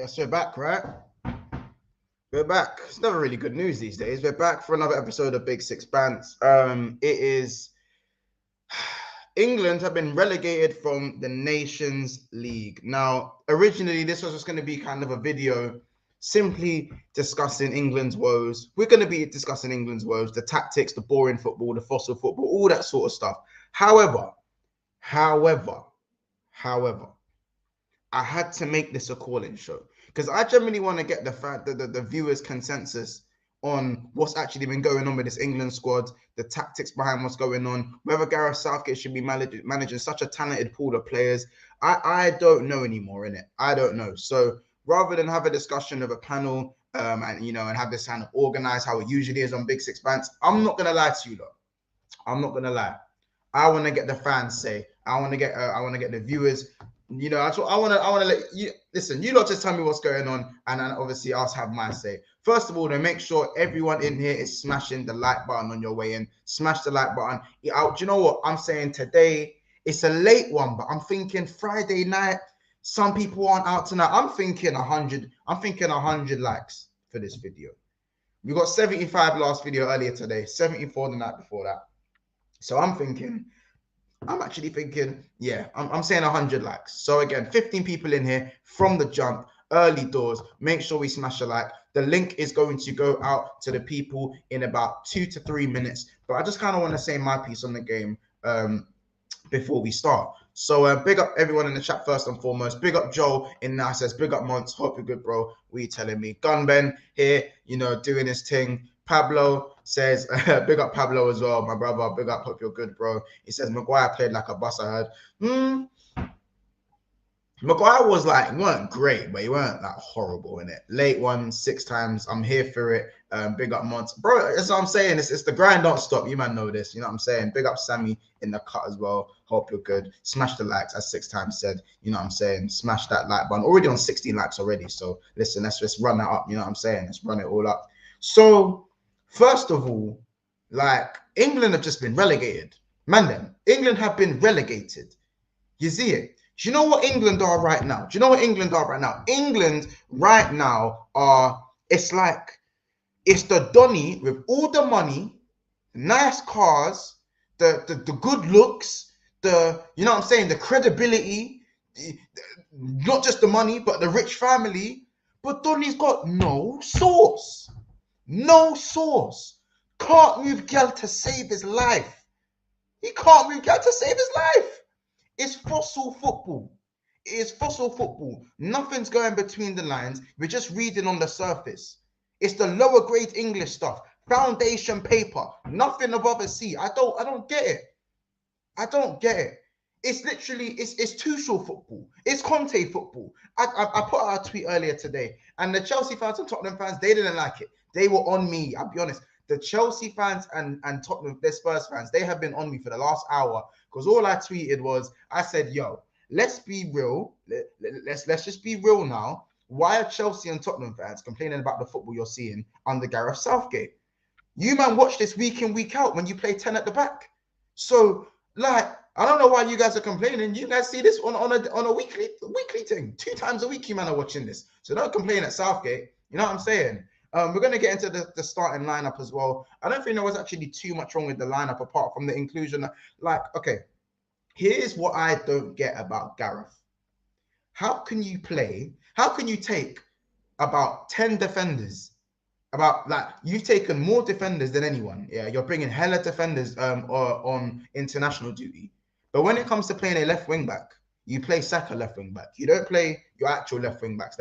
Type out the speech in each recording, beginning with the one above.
Guess we're back, right? We're back. It's never really good news these days. We're back for another episode of Bigsixbants. It is England have been relegated from the Nations League. Now, originally, this was just going to be kind of a video simply discussing England's woes. We're going to be discussing England's woes, the tactics, the boring football, the fossil football, all that sort of stuff. However, I had to make this a call-in show because I generally want to get the viewers' consensus on what's actually been going on with this England squad, the tactics behind what's going on, whether Gareth Southgate should be managing such a talented pool of players. I don't know anymore, innit? I don't know. So rather than have a discussion of a panel and have this kind of organized how it usually is on Bigsixbants, I'm not gonna lie to you, though. I'm not gonna lie. I want to get the fans say. I want to get the viewers. I want to let you listen. You lot just tell me what's going on, and then obviously I'll have my say. First of all, to make sure everyone in here is smashing the like button on your way in. Smash the like button. Do you know what I'm saying today? It's a late one, but I'm thinking Friday night. Some people aren't out tonight. I'm thinking 100. I'm thinking 100 likes for this video. We got 75 last video earlier today. 74 the night before that. So I'm actually thinking, yeah, I'm saying 100 likes. So again, 15 people in here from the jump, early doors. Make sure we smash a like. The link is going to go out to the people in about 2 to 3 minutes. But I just kind of want to say my piece on the game before we start. So big up everyone in the chat first and foremost. Big up Joel in there. Says big up Monts. Hope you're good, bro. What are you telling me? Gunben here, doing his thing. Pablo says, big up Pablo as well, my brother. Big up, hope you're good, bro. He says, Maguire played like a bus, I heard. Maguire was like, he weren't great, but he weren't like horrible in it. Late one, 6 times. I'm here for it. Big up Monts. Bro, that's what I'm saying. It's the grind don't stop. You man know this. You know what I'm saying? Big up Sammy in the cut as well. Hope you're good. Smash the likes, as 6 times said. You know what I'm saying? Smash that like button. Already on 16 likes already. So listen, let's just run that up. You know what I'm saying? Let's run it all up. So first of all, like, England have just been relegated. Man, England have been relegated. You see it? Do you know what England are right now? England right now it's the Donny with all the money, nice cars, the good looks, the credibility, not just the money, but the rich family. But Donny's got no sauce. No sauce. Can't move girl to save his life. He can't move girl to save his life. It's fossil football. It is fossil football. Nothing's going between the lines. We're just reading on the surface. It's the lower grade English stuff. Foundation paper. Nothing above a C. I don't get it. I don't get it. It's literally, it's Tuchel football. It's Conte football. I put out a tweet earlier today, and the Chelsea fans and Tottenham fans, they didn't like it. They were on me. I'll be honest. The Chelsea fans and Tottenham, the Spurs fans, they have been on me for the last hour because all I tweeted was, I said, yo, let's be real. Let's just be real now. Why are Chelsea and Tottenham fans complaining about the football you're seeing under Gareth Southgate? You man watch this week in, week out when you play 10 at the back. So, like, I don't know why you guys are complaining. You guys see this on a weekly thing. 2 times a week you man are watching this. So don't complain at Southgate. You know what I'm saying? We're going to get into the starting lineup as well. I don't think there was actually too much wrong with the lineup apart from the inclusion. Like, okay, here's what I don't get about Gareth. How can you take about 10 defenders? You've taken more defenders than anyone. Yeah, you're bringing hella defenders on international duty. But when it comes to playing a left wing back, you play Saka left wing back. You don't play your actual left wing back.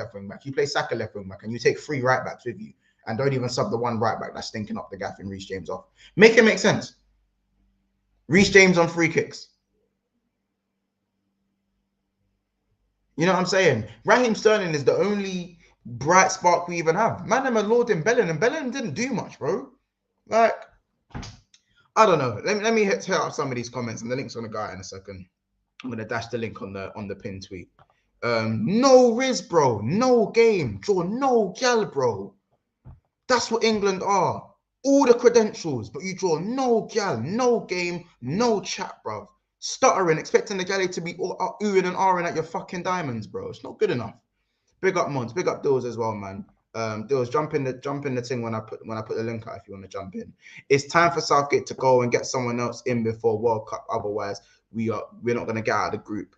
You play Saka left wing back, and you take 3 right backs with you, and don't even sub the 1 right back that's stinking up the gaff and Reece James off. Make it make sense. Reece James on free kicks. You know what I'm saying? Raheem Sterling is the only bright spark we even have. Man, I'm a Lord in Bellingham, and Bellingham didn't do much, bro. Like, I don't know. Let me hit up some of these comments, and the link's gonna go out in a second. I'm gonna dash the link on the pinned tweet. No Riz, bro. No game. Draw no gal, bro. That's what England are. All the credentials, but you draw no gal, no game, no chat, bro. Stuttering, expecting the galley to be all oohing and ahhing at your fucking diamonds, bro. It's not good enough. Big up Mons, big up Dills as well, man. Dills, jump in the thing when I put the link out if you want to jump in. It's time for Southgate to go and get someone else in before World Cup. Otherwise, we're not gonna get out of the group.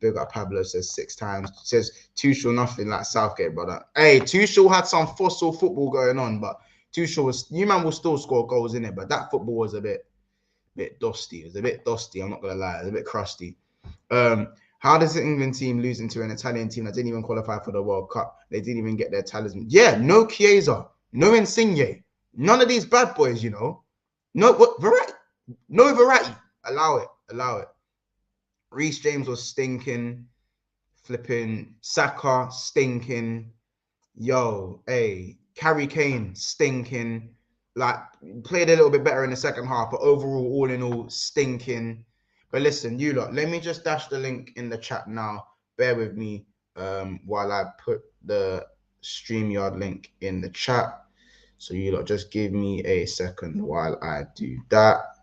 Big up Pablo says 6 times. Says Tuchel nothing like Southgate, brother. Hey, Tuchel had some fossil football going on, but Tuchel was you man will still score goals in it, but that football was a bit dusty. It was a bit dusty. I'm not gonna lie, it was a bit crusty. How does the England team losing to an Italian team that didn't even qualify for the World Cup? They didn't even get their talisman. Yeah, no Chiesa, no Insigne, none of these bad boys, you know. No what Verratti, no Verratti. Allow it. Reece James was stinking, flipping Saka stinking. Yo, hey, Harry Kane stinking. Like played a little bit better in the second half, but overall, all in all, stinking. But listen, you lot, let me just dash the link in the chat now. Bear with me while I put the StreamYard link in the chat. So you lot just give me a second while I do that.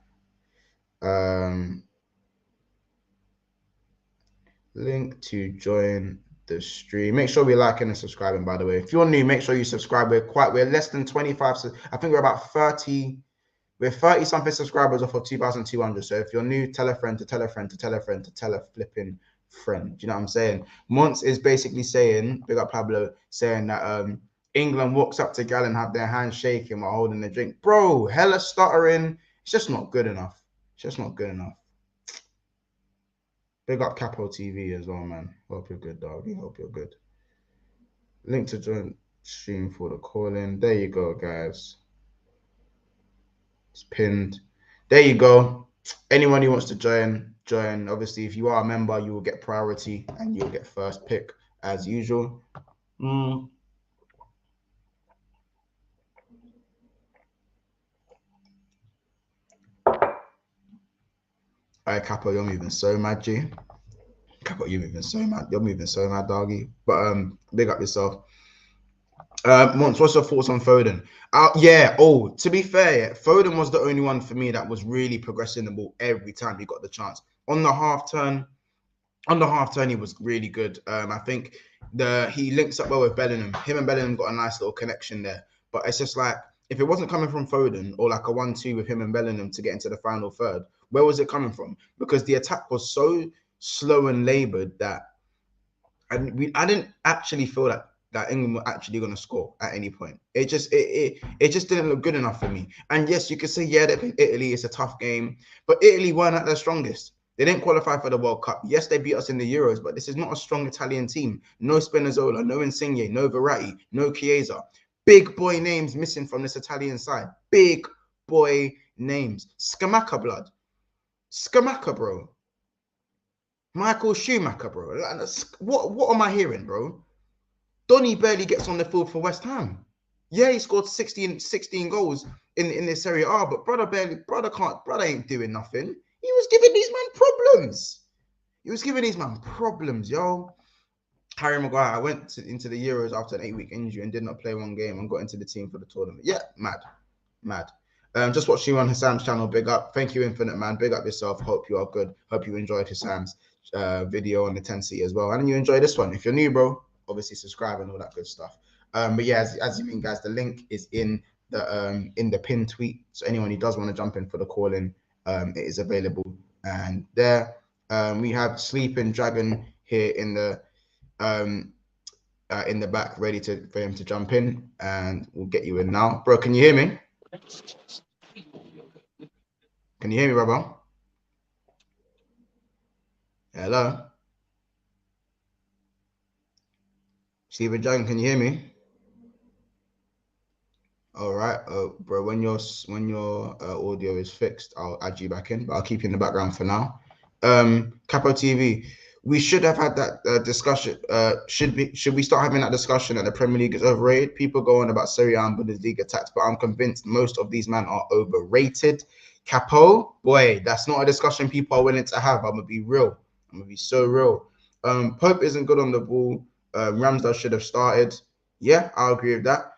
Link to join the stream. Make sure we're liking and subscribing, by the way. If you're new, make sure you subscribe. We're less than 25. I think we're about 30. We're 30 something subscribers off of 2,200. So if you're new, tell a friend to tell a friend to tell a friend to tell a flipping friend. Do you know what I'm saying? Mons is basically saying, big up Pablo, saying that England walks up to Gal and have their hands shaking while holding the drink. Bro, hella stuttering. It's just not good enough. It's just not good enough. Big up Capo TV as well, man. Hope you're good, dog. Hope you're good. Link to join stream for the call-in. There you go, guys. It's pinned. There you go. Anyone who wants to join. Obviously, if you are a member, you will get priority and you'll get first pick as usual. All right, Capo, you're moving so mad, G. Capo, you're moving so mad. You're moving so mad, doggy. But big up yourself. Mons, what's your thoughts on Foden? Yeah. Oh, to be fair, Foden was the only one for me that was really progressing the ball every time he got the chance. On the half turn, he was really good. I think he links up well with Bellingham. Him and Bellingham got a nice little connection there. But it's just like if it wasn't coming from Foden or like a 1-2 with him and Bellingham to get into the final third, where was it coming from? Because the attack was so slow and laboured that I didn't actually feel that England were actually going to score at any point. It just didn't look good enough for me. And yes, you could say, yeah, that Italy is a tough game, but Italy weren't at their strongest. They didn't qualify for the World Cup. Yes, they beat us in the Euros, but this is not a strong Italian team. No Spinazzola, no Insigne, no Verratti, no Chiesa. Big boy names missing from this Italian side. Big boy names. Scamacca blood. Scamacca, bro. Michael Schumacher, bro. What am I hearing, bro? Donny barely gets on the field for West Ham. Yeah, he scored 16 goals in this Serie A, but brother ain't doing nothing. He was giving these man problems. Yo. Harry Maguire, I went into the Euros after an 8-week injury and did not play one game and got into the team for the tournament. Yeah, mad. Just watching you on Hassam's channel. Big up. Thank you, Infinite Man. Big up yourself. Hope you are good. Hope you enjoyed Hassam's video on the 10C as well. And you enjoy this one. If you're new, bro, obviously subscribe and all that good stuff. But yeah, as you mean, guys, the link is in the pinned tweet. So anyone who does want to jump in for the call-in, it is available. And there we have Sleeping Dragon here in the back, ready for him to jump in, and we'll get you in now. Bro, can you hear me? Can you hear me, brother? Hello? Sleeping Dragon, can you hear me? All right, bro. When your audio is fixed, I'll add you back in, but I'll keep you in the background for now. Capo TV, we should have had that discussion. Should we start having that discussion that the Premier League is overrated? People go on about Serie A and Bundesliga tax, but I'm convinced most of these men are overrated. Capo, boy, that's not a discussion people are willing to have. I'm gonna be real. I'm gonna be so real. Pope isn't good on the ball. Ramsdale should have started. Yeah, I'll agree with that.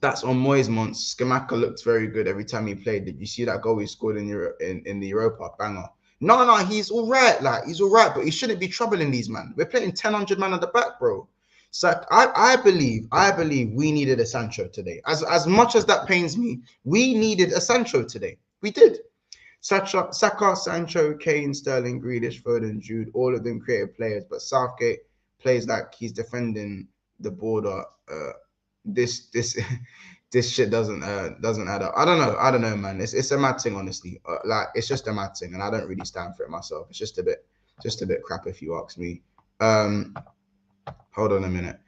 That's on Moyes Mons. Scamacca looked very good every time he played. Did you see that goal he scored in the Europa? Banger. No, he's all right. Like, he's all right, but he shouldn't be troubling these man. We're playing 1,000 man at the back, bro. So I believe we needed a Sancho today. As much as that pains me, we needed a Sancho today. We did. Saka, Sancho, Kane, Sterling, Grealish, Foden, Jude, all of them creative players, but Southgate plays like he's defending the border. This this shit doesn't add up. I don't know, man. It's a mad thing, honestly. Like, it's just a mad thing, and I don't really stand for it myself. It's just a bit crap, if you ask me. Hold on a minute.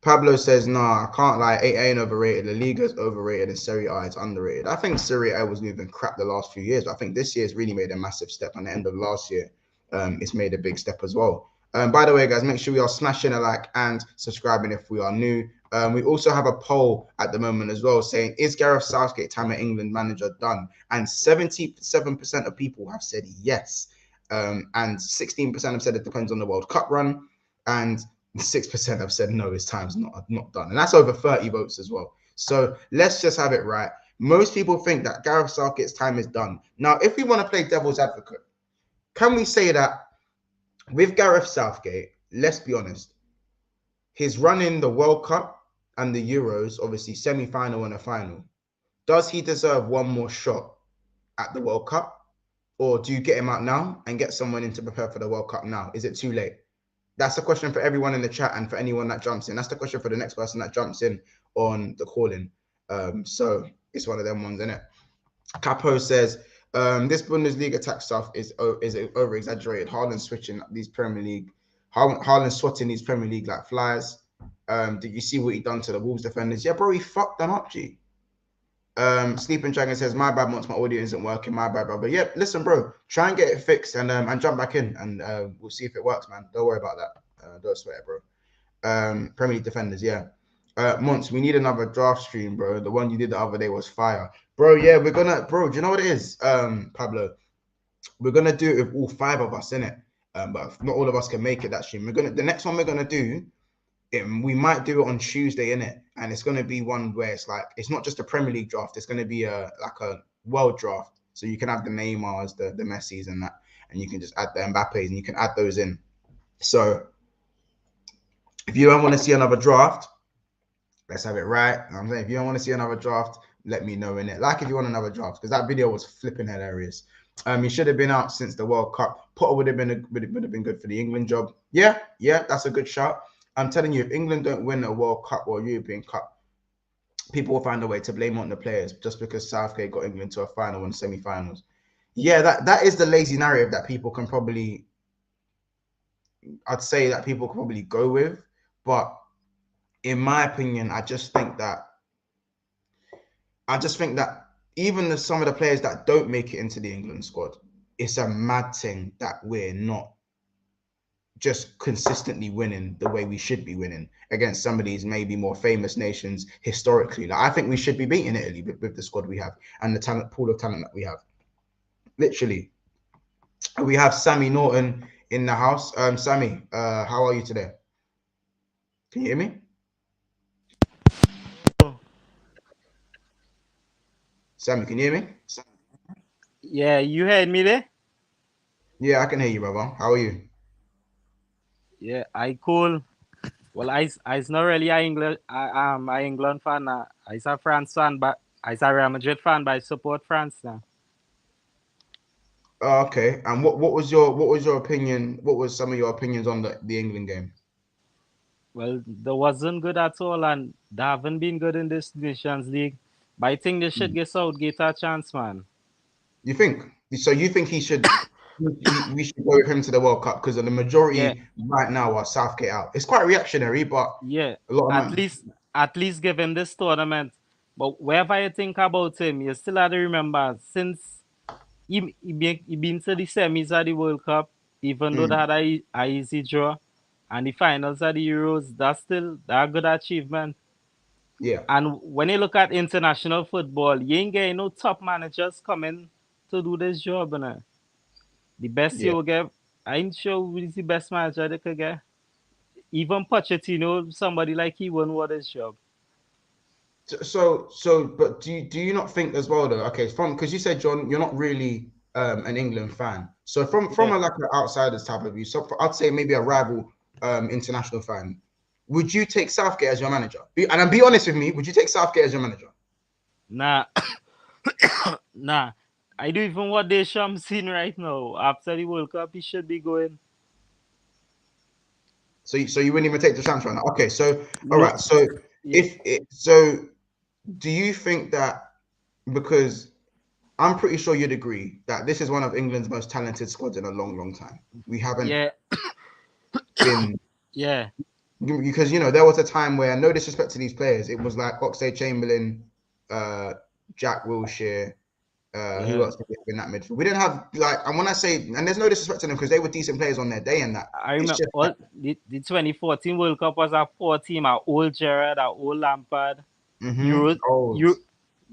Pablo says, nah, I can't lie. 8A ain't overrated. La Liga's overrated and Serie A is underrated. I think Serie A was moving crap the last few years, but I think this year's really made a massive step. And the end of last year, it's made a big step as well. By the way, guys, make sure we are smashing a like and subscribing if we are new. We also have a poll at the moment as well saying, is Gareth Southgate time at England manager done? And 77% of people have said yes. And 16% have said it depends on the World Cup run. And 6% have said no, his time's not done. And that's over 30 votes as well. So let's just have it right. Most people think that Gareth Southgate's time is done. Now, if we want to play devil's advocate, can we say that with Gareth Southgate, let's be honest, his run in the World Cup and the Euros, obviously semi-final and a final, does he deserve one more shot at the World Cup? Or do you get him out now and get someone in to prepare for the World Cup now? Is it too late? That's the question for everyone in the chat and for anyone that jumps in. That's the question for the next person that jumps in on the call-in. So it's one of them ones, isn't it? Capo says, this Bundesliga attack stuff is over-exaggerated. Haaland switching these Premier League. Haaland swatting these Premier League like flies. Did you see what he done to the Wolves defenders? Yeah, bro, he fucked them up, G. Sleeping Dragon says, my bad, once my audio isn't working, my bad, bro. But yeah, listen, bro, try and get it fixed and jump back in and we'll see if it works, man. Don't worry about that. Don't sweat it, bro. Premier League defenders, yeah. Monts, we need another draft stream, bro. The one you did the other day was fire. Bro, yeah, we're gonna, bro, do you know what it is? Pablo, we're gonna do it with all 5 of us in it. But not all of us can make it that stream. The next one we're gonna do, we might do it on Tuesday, innit? And it's going to be one where it's like, it's not just a Premier League draft. It's going to be a world draft. So you can have the Neymars, the Messis and that, and you can just add the Mbappes and you can add those in. So if you don't want to see another draft, let's have it right. I'm saying, if you don't want to see another draft, let me know in it. Like if you want another draft, because that video was flipping hilarious. He should have been out since the World Cup. Potter would have been good for the England job. Yeah, that's a good shot. I'm telling you, if England don't win a World Cup or a European Cup, people will find a way to blame on the players just because Southgate got England to a final and semi-finals. Yeah, that is the lazy narrative that people can probably, I'd say that people can probably go with. But in my opinion, I just think that even some of the players that don't make it into the England squad, it's a mad thing that we're not just consistently winning the way we should be winning against some of these maybe more famous nations historically. Like, I think we should be beating Italy with the squad we have and the pool of talent that we have. Literally. We have Sammy Norton in the house. Sammy, how are you today? Can you hear me? Sammy, can you hear me? Yeah, you heard me there? Yeah, I can hear you, brother. How are you? Yeah, I cool. Well, I's not really a England fan. I's a France fan, but I's a Real Madrid fan, but I support France now. Oh, okay. And what was your opinion? What was some of your opinions on the England game? Well, they wasn't good at all, and they haven't been good in this Nations League. But I think they should give Southgate a chance, man. You think? So you think we should go with him to the World Cup because the Yeah, majority right now are Southgate out. It's quite reactionary, but yeah. a lot of At man. least, at least give him this tournament. But wherever you think about him, you still have to remember since he been to the semis of the World Cup, even though they had a easy draw, and the finals of the Euros, that's still a good achievement. Yeah, And when you look at international football, you ain't getting no top managers coming to do this job. The best you yeah. will get, I ain't sure who is the best manager they could get. Even Pochettino, somebody like he won't want this job. But do you not think as well though? Okay, from because you said John, you're not really an England fan. So from a like an outsider's type of view, so I'd say maybe a rival international fan. Would you take Southgate as your manager? And be honest with me, would you take Southgate as your manager? Nah, nah. I don't even what Deschamps seen right now. After the World Cup, he should be going. So you wouldn't even take the chance right now. Okay, so all No. right. So do you think that because I'm pretty sure you'd agree that this is one of England's most talented squads in a long, long time. We haven't been because there was a time where, no disrespect to these players, it was like Oxlade-Chamberlain, Jack Wilshere, who else did we have in that midfield? We didn't have and when I say, and there's no disrespect to them because they were decent players on their day and that. I remember the 2014 World Cup was a poor team, our old Gerrard, our old Lampard.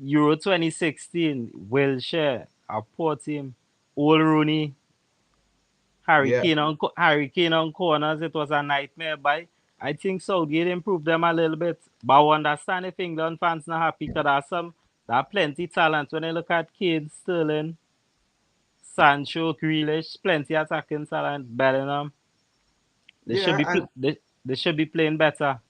Euro 2016, Wilshere, a poor team. Old Rooney, Harry Kane on corners, it was a nightmare. But I think Southgate improved them a little bit. But I understand if England fans not happy because there are plenty talent. When I look at Kane, Sterling, Sancho, Grealish, plenty attacking talent, Bellingham. They should be playing better.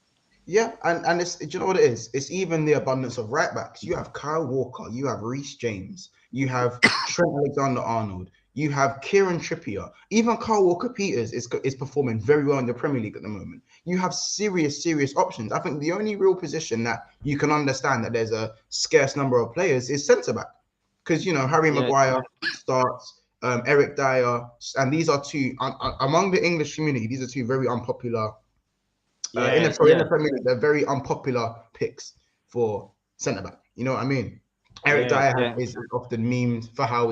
Yeah, and it's, do you know what it is? It's even the abundance of right backs. You have Kyle Walker, you have Reece James, you have Trent Alexander-Arnold, you have Kieran Trippier. Even Kyle Walker-Peters is performing very well in the Premier League at the moment. You have serious options. I think the only real position that you can understand that there's a scarce number of players is centre-back. Because, Harry Maguire starts, Eric Dyer, and these are two, among the English community, these are two very unpopular in the Premier League, they're very unpopular picks for centre back. You know what I mean? Eric Dyer is often memed for how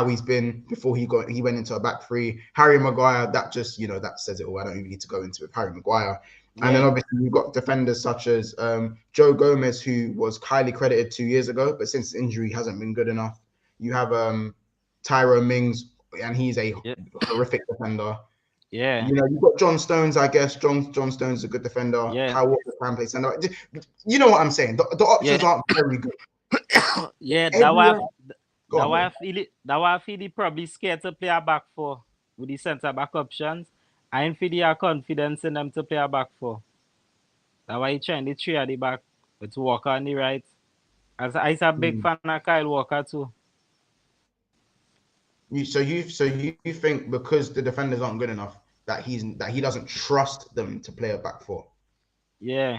he's been before he went into a back three. Harry Maguire, that just that says it all. I don't even need to go into it. Harry Maguire, and then obviously you've got defenders such as Joe Gomez, who was highly credited 2 years ago, but since injury hasn't been good enough. You have Tyrone Mings, and he's a horrific defender. Yeah, you've got John Stones, I guess. John Stones is a good defender. Kyle Walker can play center. You know what I'm saying? The options aren't very good. That why I feel he probably scared to play a back four with the centre back options. I ain't feel he have confidence in them to play a back four. That's why he trying the three at the back with Walker on the right. As I'm a big fan of Kyle Walker too. So you think because the defenders aren't good enough that he doesn't trust them to play a back four? Yeah.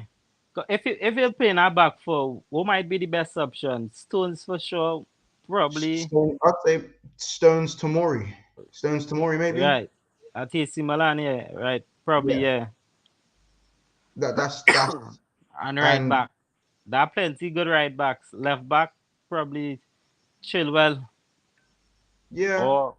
If you're playing a back four, what might be the best option? Stones for sure, probably. I'd say Stones Tomori. Stones Tomori maybe. Right. At AC Milan, right. Probably, That's and right back. There are plenty good right backs. Left back, probably Chilwell. Yeah.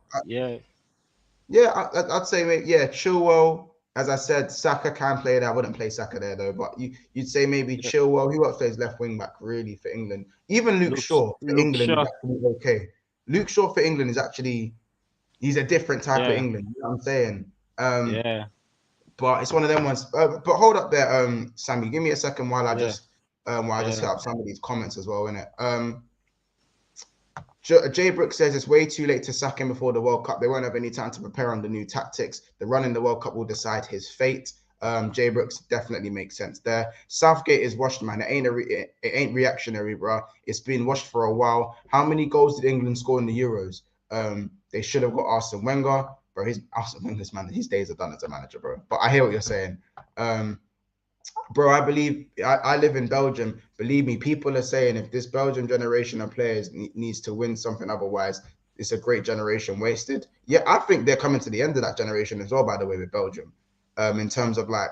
I'd say Chilwell. As I said, Saka can play there. I wouldn't play Saka there though, but you'd say maybe Chilwell. Who else plays left wing back really for England? Even Luke Shaw for England is actually okay. Luke Shaw for England is actually he's a different type of England. You know what I'm saying? But it's one of them ones. But hold up there, Sammy. Give me a second while I just hit up some of these comments as well, innit? Jay Brooks says it's way too late to sack him before the World Cup. They won't have any time to prepare on the new tactics. The run in the World Cup will decide his fate. Jay Brooks definitely makes sense there. Southgate is washed, man. It ain't reactionary, bro. It's been washed for a while. How many goals did England score in the Euros? They should have got Arsene Wenger, bro. Arsene Wenger's man. His days are done as a manager, bro. But I hear what you're saying. Bro, I believe I live in Belgium. Believe me, people are saying if this Belgian generation of players needs to win something, otherwise it's a great generation wasted. Yeah, I think they're coming to the end of that generation as well, by the way, with Belgium. In terms of like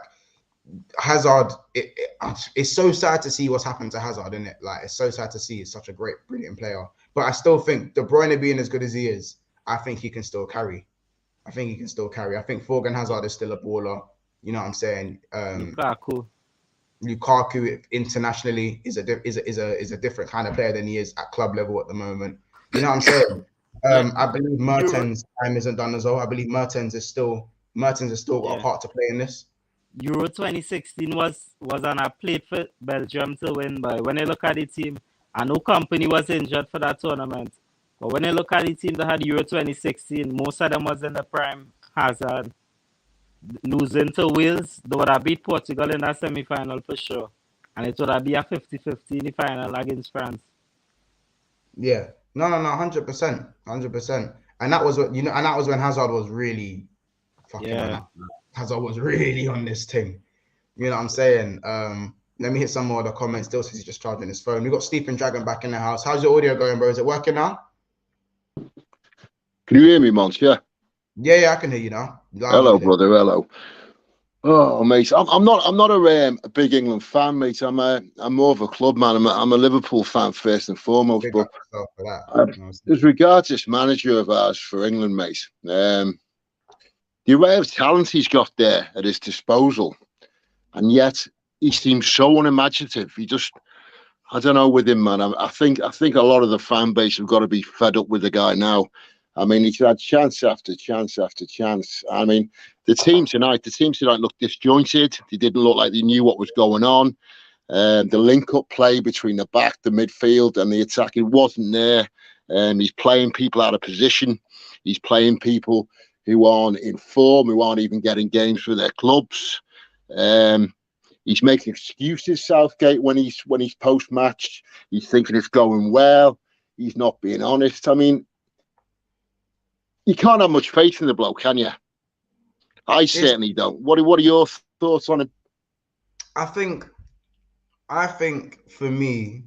Hazard, it's so sad to see what's happened to Hazard, isn't it? Like, it's so sad to see. He's such a great, brilliant player. But I still think De Bruyne being as good as he is, I think he can still carry. I think Thorgan Hazard is still a baller. You know what I'm saying? Lukaku internationally is a different kind of player than he is at club level at the moment. You know what I'm saying? I believe Mertens' time isn't done as well. I believe Mertens has still got a part to play in this. Euro 2016 was on a plate for Belgium to win, but when I look at the team, I know Company was injured for that tournament. But when you look at the team that had Euro 2016, most of them was in the prime. Hazard losing to Wales, they would have beat Portugal in that semi-final for sure. And it would have been a 50-50 in the final against France. Yeah. No, 100%. 100%. And that was what, and that was when Hazard was really fucking on. Hazard was really on this thing. You know what I'm saying? Let me hit some more of the comments. Still says he's just charging his phone. We got Stephen Dragon back in the house. How's your audio going, bro? Is it working now? Can you hear me, Mons? Yeah. Yeah, I can hear you now. Hello, brother. Hello. Oh, mate, I'm not a big England fan, mate. I'm more of a club man. I'm a Liverpool fan first and foremost. But as regards this manager of ours for England, mate, the array of talent he's got there at his disposal, and yet he seems so unimaginative. I don't know with him, man. I think a lot of the fan base have got to be fed up with the guy now. I mean, he's had chance after chance after chance. I mean, the team tonight looked disjointed. They didn't look like they knew what was going on. The link-up play between the back, the midfield, and the attack, it wasn't there. He's playing people out of position. He's playing people who aren't in form, who aren't even getting games for their clubs. He's making excuses, Southgate, when he's post-match. He's thinking it's going well. He's not being honest. I mean, you can't have much faith in the bloke, can you? I certainly don't. What are your thoughts on it? I think for me,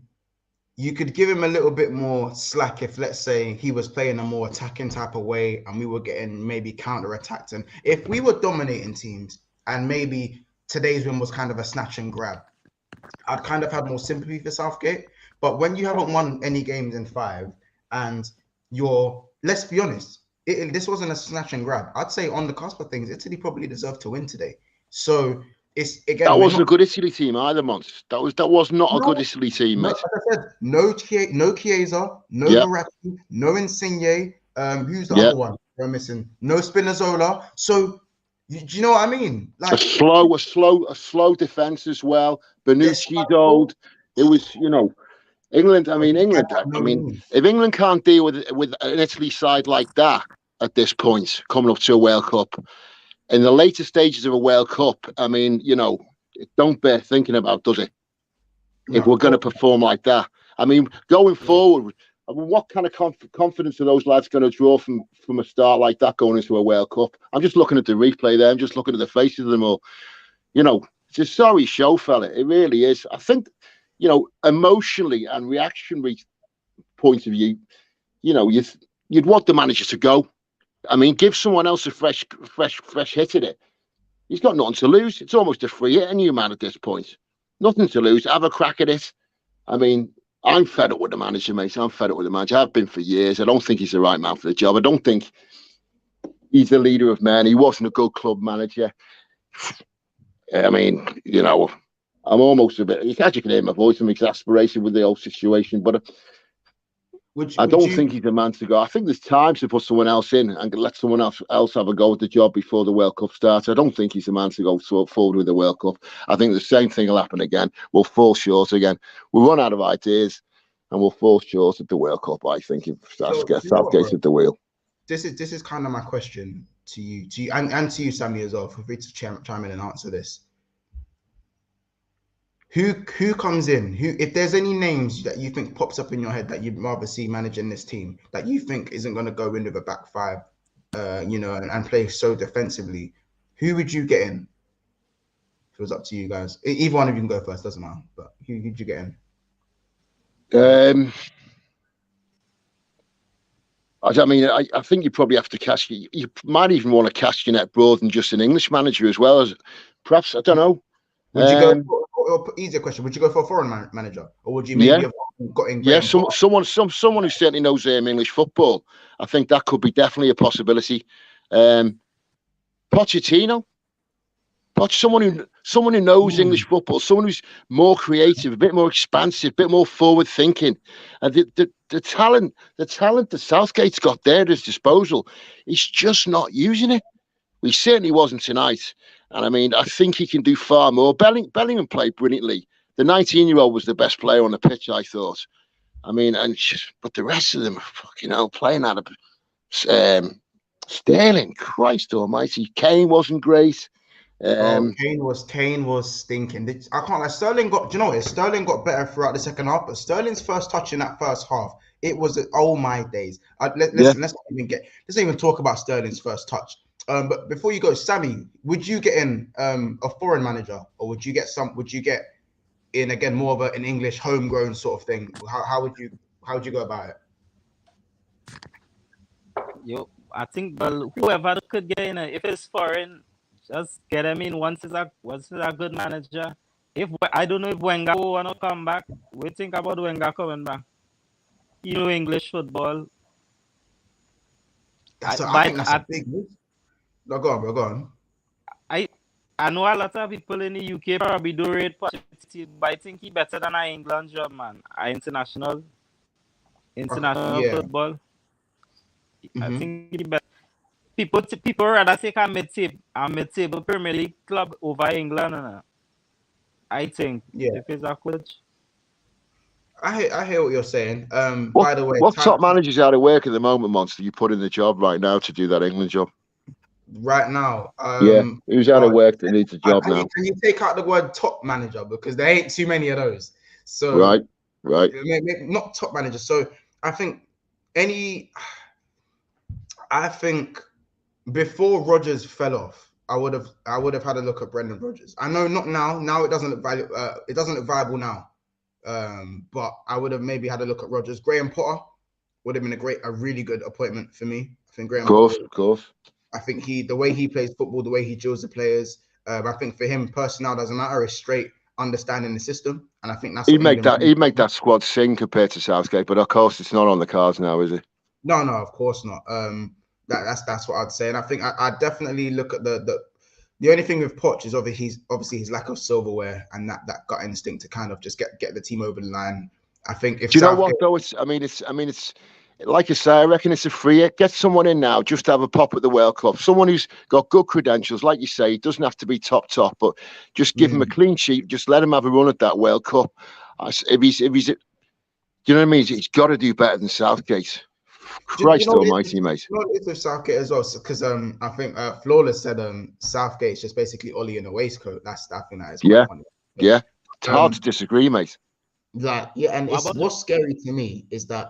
you could give him a little bit more slack if, let's say, he was playing a more attacking type of way and we were getting maybe counter-attacked. And if we were dominating teams and maybe today's win was kind of a snatch and grab, I'd kind of have more sympathy for Southgate. But when you haven't won any games in 5 and let's be honest, this wasn't a snatch and grab. I'd say on the cusp of things, Italy probably deserved to win today. So it's again. That wasn't a good Italy team either, Mons. That was not a good Italy team, mate. Like I said, no Chiesa, no Verratti, no Insigne. Who's the other one we're missing? No Spinazzola. So do you know what I mean? Like a slow defense as well. Bonucci's old. It was, England. I mean, if England can't deal with an Italy side like that at this point, coming up to a World Cup, in the later stages of a World Cup, I mean, it don't bear thinking about, does it? If we're going to perform like that, I mean, going forward, what kind of confidence are those lads going to draw from a start like that going into a World Cup? I'm just looking at the replay there. I'm just looking at the faces of them all. It's a sorry show, fella. It really is. I think. Emotionally and reactionary point of view, you'd want the manager to go. I mean, give someone else a fresh hit at it. He's got nothing to lose. It's almost a free hit, new man at this point. Nothing to lose. Have a crack at it. I mean, I'm fed up with the manager, mate. I'm fed up with the manager. I've been for years. I don't think he's the right man for the job. I don't think he's the leader of men. He wasn't a good club manager. I mean, I'm almost a bit. You can hear my voice. I'm exasperated with the whole situation, but I don't think he's the man to go. I think there's time to put someone else in and let someone else have a go at the job before the World Cup starts. I don't think he's the man to go forward with the World Cup. I think the same thing will happen again. We'll fall short again. We'll run out of ideas, and we'll fall short at the World Cup. I think if Southgate's at the wheel. This is kind of my question to you, and to you, Sammy, as well. Feel free to chime in and answer this. Who comes in? If there's any names that you think pops up in your head that you'd rather see managing this team, that you think isn't going to go in with a back 5, and play so defensively, who would you get in? If it was up to you guys, either one of you can go first. Doesn't matter. But who'd you get in? I mean, I think you probably have to cast. You might even want to cast your net broader than just an English manager as well as perhaps, I don't know. Would you go? Easier question. Would you go for a foreign manager, or would you maybe have got in? Yeah, someone who certainly knows English football. I think that could be definitely a possibility. Pochettino, someone who knows English football, someone who's more creative, a bit more expansive, a bit more forward thinking, and the talent that Southgate's got there at his disposal, he's just not using it. He certainly wasn't tonight. And I mean, I think he can do far more. Bellingham played brilliantly. The 19-year-old was the best player on the pitch, I thought. I mean, but the rest of them are fucking hell playing out of Sterling. Christ Almighty, Kane wasn't great. Kane was stinking. I can't lie. Sterling got. Do you know what? Sterling got better throughout the second half, but Sterling's first touch in that first half, it was oh my days. Let's not even talk about Sterling's first touch. But before you go, Sammy, would you get in a foreign manager, or would you get in again more of an English homegrown sort of thing? How would you go about it? I think whoever could get in, if it's foreign, just get him in once he's a good manager. If I don't know if Wenger will want to come back, we think about Wenger coming back. English football. I think that's a big move. No, go on, bro. Go on. I know a lot of people in the UK probably do rate Pochettino, but I think he's better than our England job, man. Our international football. I think he's better. People rather take a mid-table Premier League club over England. I think. If it's a coach. I hear what you're saying. By the way, what top managers out of work at the moment, Monster? You put in the job right now to do that England job? Right now, who's out of work that needs a job now? Can you take out the word top manager, because there ain't too many of those? So right, not top manager. So I think before Rodgers fell off, I would have had a look at Brendan Rodgers. I know not now. Now it doesn't look viable now. But I would have maybe had a look at Rodgers. Graham Potter would have been a really good appointment for me. I think Graham. Of course. I think the way he plays football, the way he drills the players. I think for him, personnel doesn't matter. It's straight understanding the system, and I think that's he'd make that squad sing compared to Southgate. But of course, it's not on the cards now, is it? No, of course not. That's what I'd say, and I think I definitely look at the only thing with Poch is obviously his lack of silverware and that gut instinct to kind of just get the team over the line. I think if do you know what though? It's like I say, I reckon it's a free. Get someone in now just to have a pop at the World Cup. Someone who's got good credentials, like you say. It doesn't have to be top, but just give him a clean sheet. Just let him have a run at that World Cup. If he's, do you know what I mean? He's got to do better than Southgate. Christ Almighty, mate. You know what it is with Southgate as well, because I think Flawless said Southgate's just basically Ollie in a waistcoat. That's that thing that is quite funny. Yeah. It's hard to disagree, mate. And what's scary to me is that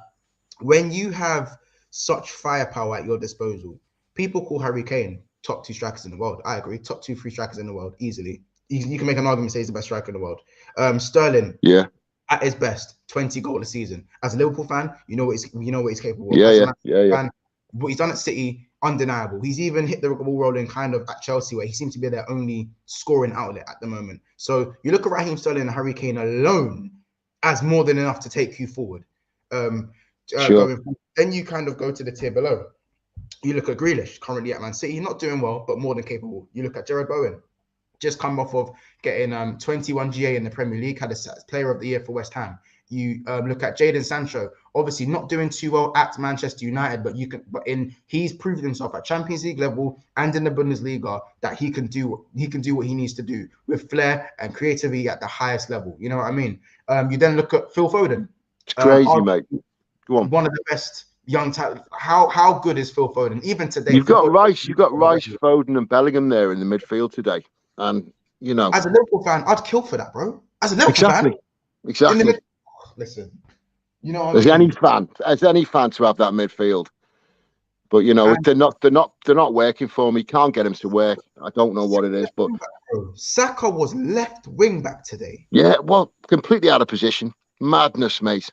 when you have such firepower at your disposal, people call Harry Kane top 2 strikers in the world. I agree, top 2, 3 strikers in the world easily. You can make an argument say he's the best striker in the world. Sterling, at his best, 20 goals a season. As a Liverpool fan, you know what he's capable of. Yeah. What he's done at City, undeniable. He's even hit the ball rolling kind of at Chelsea, where he seems to be their only scoring outlet at the moment. So you look at Raheem Sterling and Harry Kane alone as more than enough to take you forward. Sure. Then you kind of go to the tier below. You look at Grealish, currently at Man City, not doing well, but more than capable. You look at Jared Bowen, just come off of getting 21 GA in the Premier League, had a Player of the Year for West Ham. You look at Jadon Sancho, obviously not doing too well at Manchester United, but he's proven himself at Champions League level and in the Bundesliga that he can do what he needs to do with flair and creativity at the highest level. You know what I mean? You then look at Phil Foden. It's crazy, mate. Go on. One of the best young talent. How good is Phil Foden? Even today, you've got Rice, Foden, and Bellingham there in the midfield today, and you know, as a Liverpool fan, I'd kill for that, bro. As a Liverpool fan, exactly. Listen, you know, as any fan to have that midfield, but you know, they're not working for me. Can't get them to work. I don't know what it is, but Saka was left wing back today. Yeah, well, completely out of position. Madness, mate.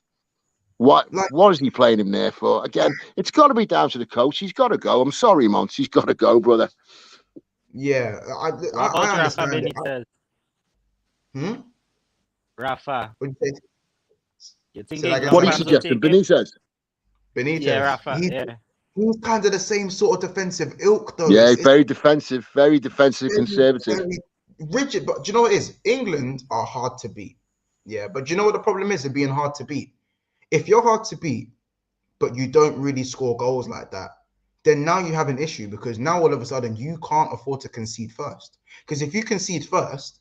What is he playing him there for? Again, it's got to be down to the coach. He's got to go. I'm sorry, Mons. He's got to go, brother. Yeah, I understand. Rafa. What are you suggesting? Benitez? Yeah, Rafa. He's kind of the same sort of defensive ilk, though. Yeah, very defensive, conservative. Very rigid, but do you know what it is? England are hard to beat. Yeah, but do you know what the problem is of being hard to beat? If you're hard to beat, but you don't really score goals like that, then now you have an issue, because now all of a sudden you can't afford to concede first. Because if you concede first,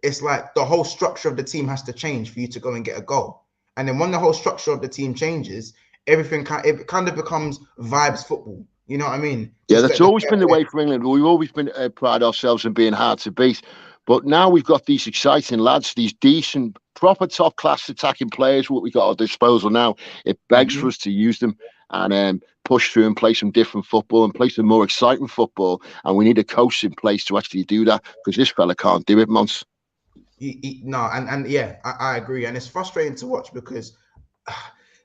it's like the whole structure of the team has to change for you to go and get a goal. And then when the whole structure of the team changes, everything kind of becomes vibes football. You know what I mean? Yeah, that's always been the way for England. We've always been pride ourselves in being hard to beat. But now we've got these exciting lads, these decent, proper top class attacking players. What we got at our disposal now, it begs for us to use them and push through and play some different football and play some more exciting football. And we need a coach in place to actually do that because this fella can't do it, Mons. No, and yeah, I agree, and it's frustrating to watch because,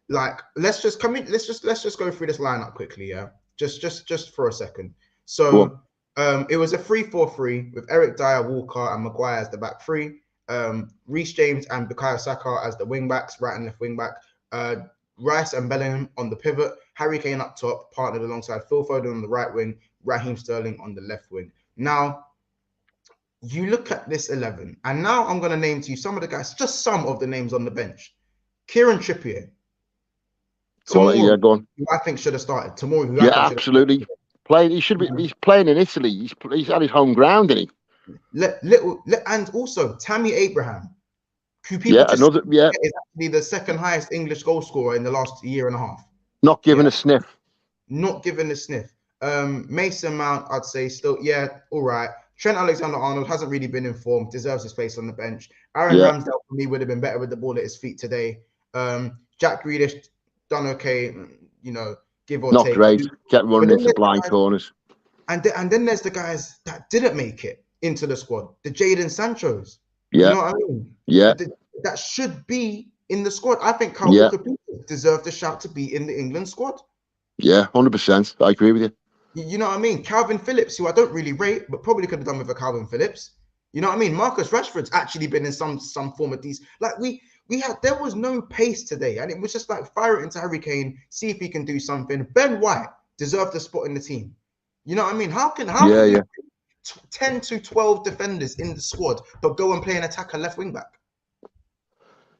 like, let's just go through this lineup quickly, yeah, just for a second. So, it was a 3-4-3 with Eric Dyer, Walker, and Maguire as the back three. Reece James and Bukayo Saka as the wing backs, right and left wing back. Rice and Bellingham on the pivot. Harry Kane up top, partnered alongside Phil Foden on the right wing. Raheem Sterling on the left wing. Now, you look at this 11, and now I'm going to name to you some of the guys, just some of the names on the bench. Kieran Trippier. Quality, yeah, go on. Who I think should have started. Tomori, who yeah, absolutely. Playing, he should be. He's playing in Italy. He's at his home ground, isn't he? And also Tammy Abraham, who people is actually the second highest English goal scorer in the last year and a half. Not given a sniff. Not given a sniff. Mason Mount, I'd say still, all right. Trent Alexander-Arnold hasn't really been informed, deserves his place on the bench. Aaron Ramsdale for me would have been better with the ball at his feet today. Jack Grealish done okay, give or take. Not great. Kept running into blind corners. And then there's the guys that didn't make it into the squad, the Jadon Sanchos. Yeah. You know what I mean? Yeah. That should be in the squad. I think Carl Walker-Peters deserved the shout to be in the England squad. Yeah, 100%. I agree with you. You know what I mean? Calvin Phillips, who I don't really rate, but probably could have done with a Calvin Phillips. You know what I mean? Marcus Rashford's actually been in some form of these. Like there was no pace today, and it was just like fire it into Harry Kane, see if he can do something. Ben White deserved a spot in the team. You know what I mean? How can 10 to 12 defenders in the squad, but go and play an attacker left wing back?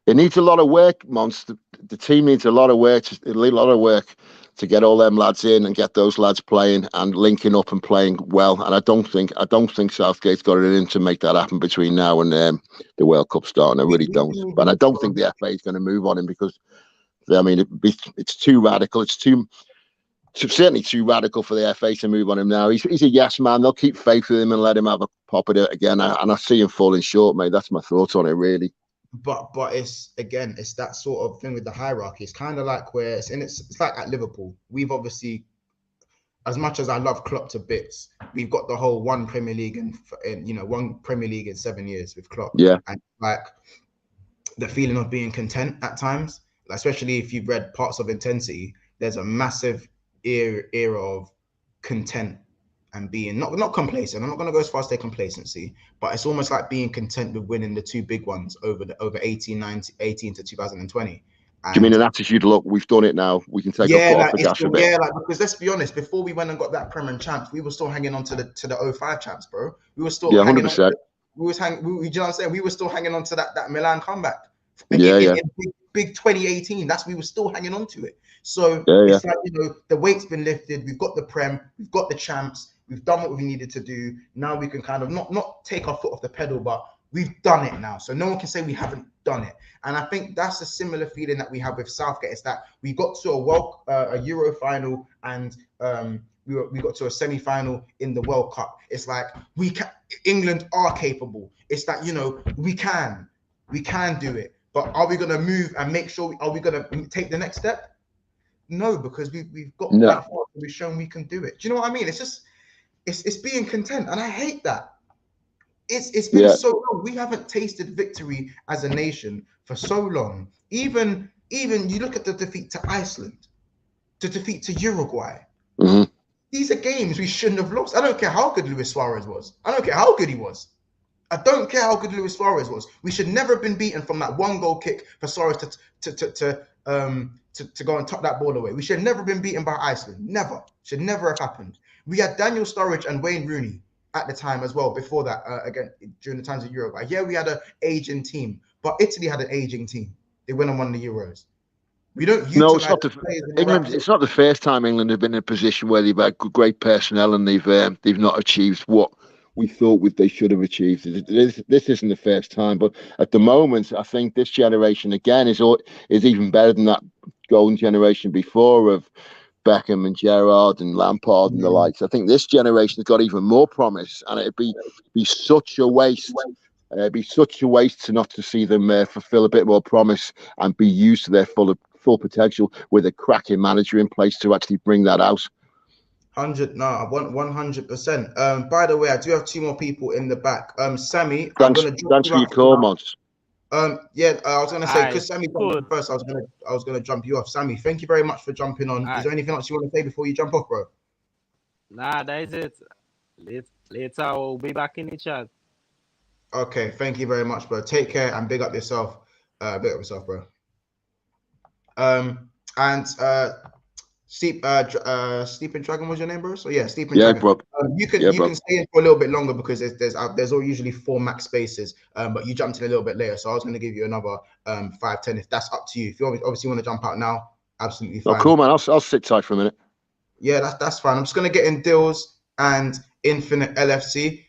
It needs a lot of work, Mons. The team needs a lot of work. To get all them lads in and get those lads playing and linking up and playing well. And I don't think Southgate's got it in to make that happen between now and the World Cup starting. I really don't. But I don't think the FA is going to move on him because, I mean, it's too radical. It's certainly too radical for the FA to move on him now. He's a yes man. They'll keep faith with him and let him have a pop at it again. And I see him falling short, mate. That's my thoughts on it, really. But it's that sort of thing with the hierarchy. It's kind of like where it's like at Liverpool. We've obviously, as much as I love Klopp to bits, we've got the whole one Premier League and one Premier League in 7 years with Klopp. Yeah, and like the feeling of being content at times, especially if you've read Parts of Intensity. There's a massive era of content and being not complacent. I'm not going to go as far as say complacency, but it's almost like being content with winning the two big ones over 18 to 2020. Do you mean an attitude? Look, we've done it now. We can take off the gas a bit. Yeah, because let's be honest. Before we went and got that Prem and champs, we were still hanging on to the 05 champs, bro. We were still 100%. You know what I'm saying? We were still hanging on to that Milan comeback. In big 2018. We were still hanging on to it. So it's like the weight's been lifted. We've got the Prem. We've got the champs. We've done what we needed to do. Now we can kind of not take our foot off the pedal, but we've done it now. So no one can say we haven't done it. And I think that's a similar feeling that we have with Southgate. Is that we got to a Euro final and we got to a semi-final in the World Cup. It's like England are capable. It's that we can do it. But are we going to move and make sure? Are we going to take the next step? No, because we've got that far. We've shown we can do it. Do you know what I mean? It's just. It's being content, and I hate that. It's been so long. We haven't tasted victory as a nation for so long. Even you look at the defeat to Iceland, the defeat to Uruguay. Mm-hmm. These are games we shouldn't have lost. I don't care how good Luis Suarez was. I don't care how good he was. I don't care how good Luis Suarez was. We should never have been beaten from that one goal kick for Suarez to go and tuck that ball away. We should have never been beaten by Iceland. Never. Should never have happened. We had Daniel Sturridge and Wayne Rooney at the time as well, before that, again, during the times of Uruguay. Yeah, we had an aging team, but Italy had an aging team. They went and won the Euros. We don't No, it's not England. It's not the first time England have been in a position where they've had great personnel and they've not achieved what we thought they should have achieved. This isn't the first time, but at the moment, I think this generation again is even better than that golden generation before of Beckham and Gerrard and Lampard and the likes. I think this generation has got even more promise, and it'd be such a waste. It'd be such a waste to not to see them fulfill a bit more promise and be used to their full potential with a cracking manager in place to actually bring that out. 100%. By the way, I do have 2 more people in the back. Sammy, thanks for your call, Mons. I was gonna say because Sammy jumped first, I was gonna jump you off. Sammy, thank you very much for jumping on. Is there anything else you want to say before you jump off, bro? Nah, that is it. Later we'll be back in the chat. Okay, thank you very much, bro. Take care and big up yourself. Big up yourself, bro. Sleeping Dragon was your name, bro? So yeah, Sleeping Dragon. Bro. You can stay in for a little bit longer because there's all usually 4 max spaces. But you jumped in a little bit later, so I was going to give you another 5-10 if that's up to you. If you obviously want to jump out now, absolutely fine. Oh, cool, man. I'll sit tight for a minute. Yeah, that's fine. I'm just going to get in Dills and Infinite LFC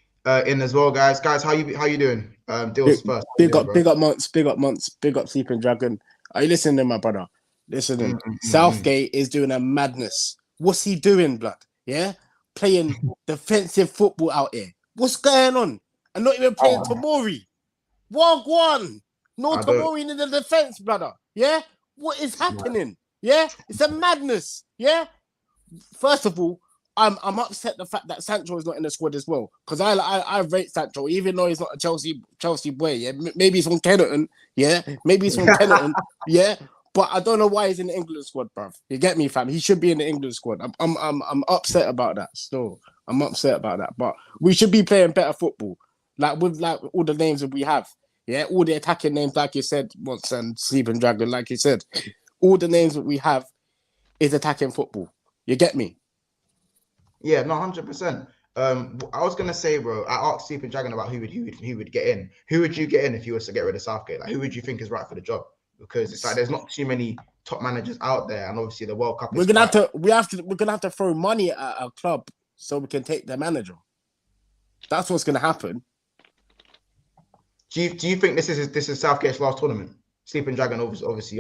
in as well, guys. Guys, how you doing? Dills first. Big up Months, big up Sleeping Dragon. Are you listening, my brother? Listen, Southgate is doing a madness. What's he doing, blood? Yeah? Playing defensive football out here. What's going on? And not even playing Tomori. One. No Tomori in the defense, brother. Yeah? What is happening? Yeah? It's a madness. Yeah? First of all, I'm upset the fact that Sancho is not in the squad as well. Because I rate Sancho, even though he's not a Chelsea boy. Yeah? Maybe he's from Kennerton. Yeah? Maybe he's from Kennerton. Yeah? But I don't know why he's in the England squad, bruv. You get me, fam? He should be in the England squad. I'm upset about that. Still, I'm upset about that. But we should be playing better football, with all the names that we have. Yeah, all the attacking names, like you said, once and Sleeping Dragon, like you said, all the names that we have is attacking football. You get me? Yeah, no, 100%. I was gonna say, bro. I asked Sleeping Dragon about who would get in. Who would you get in if you was to get rid of Southgate? Like, who would you think is right for the job? Because it's like there's not too many top managers out there, and obviously the World Cup. We're gonna have to throw money at our club so we can take the manager. That's what's gonna happen. Do you think this is Southgate's last tournament? Sleeping Dragon, obviously,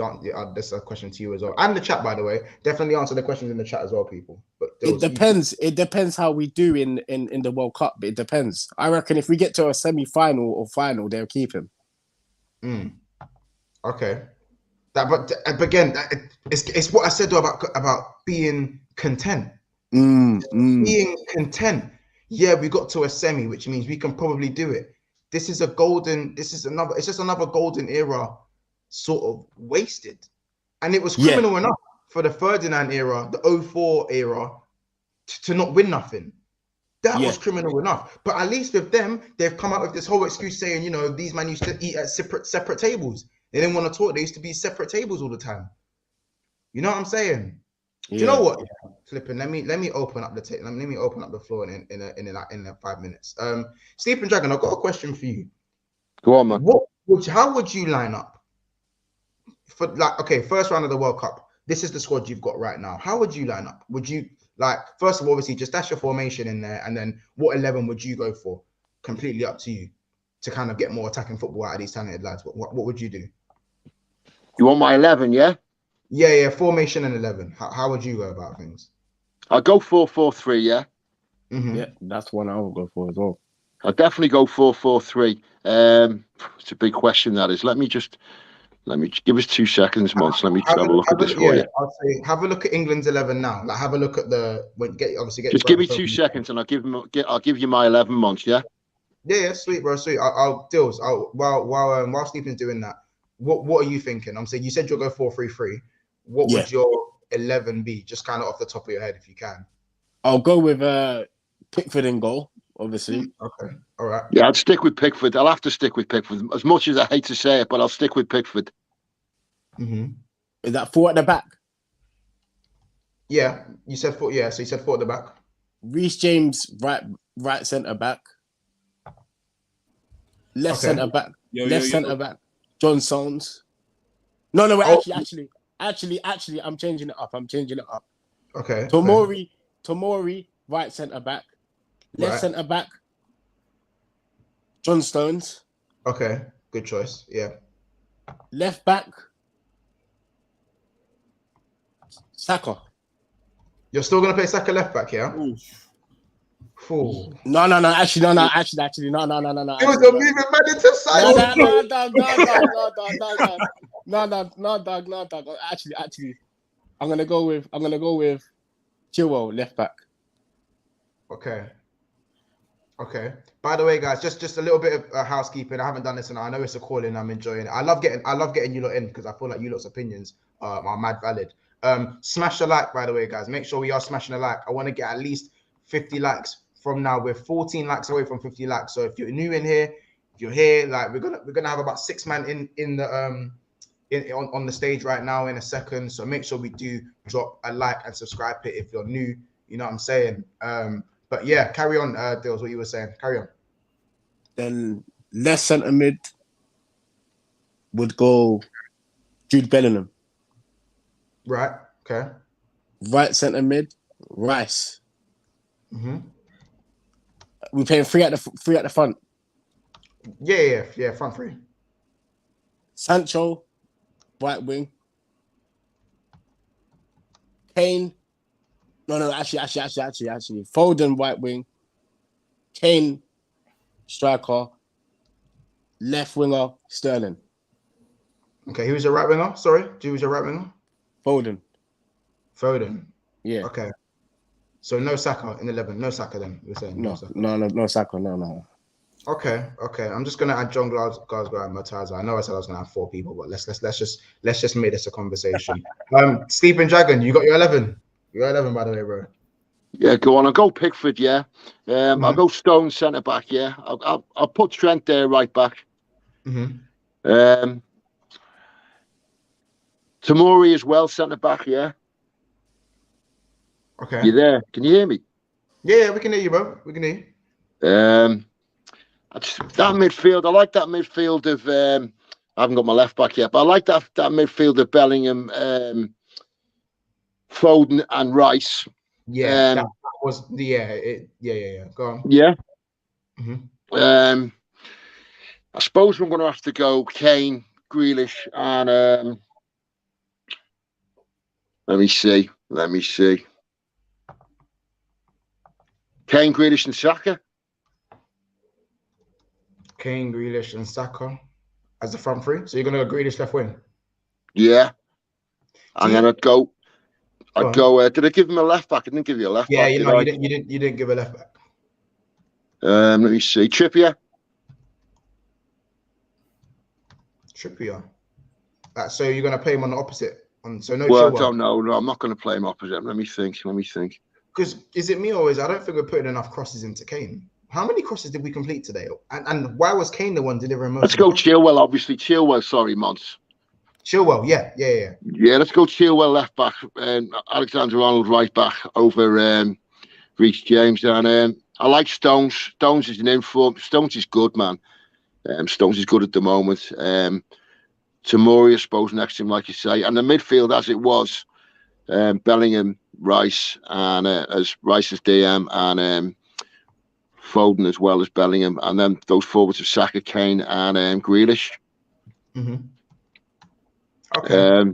that's a question to you as well, and the chat, by the way. Definitely answer the questions in the chat as well, people. But it depends. It depends how we do in the World Cup. It depends. I reckon if we get to a semi-final or final, they'll keep him. Okay, but again, it's what I said about being content. Being content. Yeah, we got to a semi, which means we can probably do it. It's just another golden era, sort of wasted, and it was criminal enough for the Ferdinand era, the 2004 era, to not win nothing. That was criminal enough. But at least with them, they've come out with this whole excuse saying, these men used to eat at separate tables. They didn't want to talk. They used to be separate tables all the time. You know what I'm saying? Do you know what? Flipping. Let me open up the tape. Let me open up the floor in 5 minutes. Sleeping Dragon, I've got a question for you. Go on, man. How would you line up for first round of the World Cup? This is the squad you've got right now. How would you line up? Would you first of all, obviously, just dash your formation in there, and then what 11 would you go for? Completely up to you to kind of get more attacking football out of these talented lads. What would you do? You want my 11, yeah? Yeah, formation and 11. How would you go about things? I'll go 4-4-3, yeah? Yeah, that's one I would go for as well. I'll definitely go 4-4-3. It's a big question, that is. Let me give us 2 seconds, Mons. Let me have a look at this for you. I'll say have a look at England's 11 now. Have a look at Just give me 2 seconds, and I'll give you my 11, Mons. Yeah. Yeah, sweet, bro, sweet. While Stephen's doing that, what are you thinking? I'm saying you said you'll go 4-3-3. What would your 11 be? Just kind of off the top of your head, if you can. I'll go with Pickford in goal, obviously. Okay, all right. Yeah, I'd stick with Pickford. I'll have to stick with Pickford. As much as I hate to say it, but I'll stick with Pickford. Is that 4 at the back? Yeah, you said 4. Yeah, so you said 4 at the back. Reece James, right centre back. Left centre back. Centre back. John Stones. No, actually, I'm changing it up. Okay. Tomori, right centre back. Left centre back. John Stones. Okay, good choice. Yeah. Left back, Saka. You're still gonna play Saka left back, yeah? Fool. No. Actually, no. Actually, no. It was a moving man into silence. No, dog. Actually, I'm gonna go with Chilwell left back. Okay. By the way, guys, just a little bit of housekeeping. I haven't done this, and I know it's a call in. I'm enjoying it. I love getting you lot in because I feel like you lot's opinions are mad valid. Smash a like, by the way, guys. Make sure we are smashing a like. I want to get at least 50 likes from now. We're 14 likes away from 50 likes. So if you're new in here, if you're here, like we're gonna have about 6 man in the on the stage right now in a second. So make sure we do drop a like and subscribe it if you're new. You know what I'm saying? But yeah, carry on, Dills, what you were saying. Carry on. Then left centre mid would go Jude Bellingham. Right. Okay. Right centre mid, Rice. Mm-hmm. We're playing three at the front. Yeah. Front three. Sancho, right wing. Kane. No. Actually. Foden, right wing. Kane, striker. Left winger, Sterling. Okay, who was your right winger? Sorry, who was your right winger? Foden. Yeah. Okay. So no Saka in 11. No Saka then. You're saying no Saka. No Saka. No. Okay. I'm just gonna add John Glasgow and Mataza. I know I said I was gonna have 4 people, but let's just make this a conversation. Sleeping Dragon, you got your 11. You're 11, by the way, bro. Yeah, go on. I'll go Pickford. Yeah. I'll go Stone centre back. Yeah. I'll put Trent there right back. Mm-hmm. Tamori as well centre back. Yeah. Okay. You there? Can you hear me? Yeah, we can hear you, bro. We can hear you. That midfield. I like that midfield of. I haven't got my left back yet, but I like that midfield of Bellingham, Foden, and Rice. Yeah, that was yeah. Go on. Yeah. Mm-hmm. I suppose I'm going to have to go Kane, Grealish, and let me see. Kane, Grealish, and Saka. Kane, Grealish, and Saka as the front three. So you're gonna go Grealish left wing. Yeah. And then I'd go. Did I give him a left back? I didn't give you a left back. Yeah, you didn't give a left back. Let me see. Trippier. So you're gonna play him on the opposite. So no. Well, Chilwell. I don't know. No, I'm not going to play him opposite. Let me think. Because is it me or I don't think we're putting enough crosses into Kane. How many crosses did we complete today? And why was Kane the one delivering most? Let's go Chilwell, obviously. Chilwell, sorry, Mons. Chilwell, yeah. Yeah, let's go Chilwell left back and Alexander-Arnold right back over Reece James. And I like Stones. Stones is an inform. Stones is good, man. Stones is good at the moment. Tamori, I suppose, next to him, like you say. And the midfield, as it was, Bellingham, Rice, and as Rice as DM, and Foden as well as Bellingham, and then those forwards of Saka, Kane, and Grealish. Mm-hmm. Okay.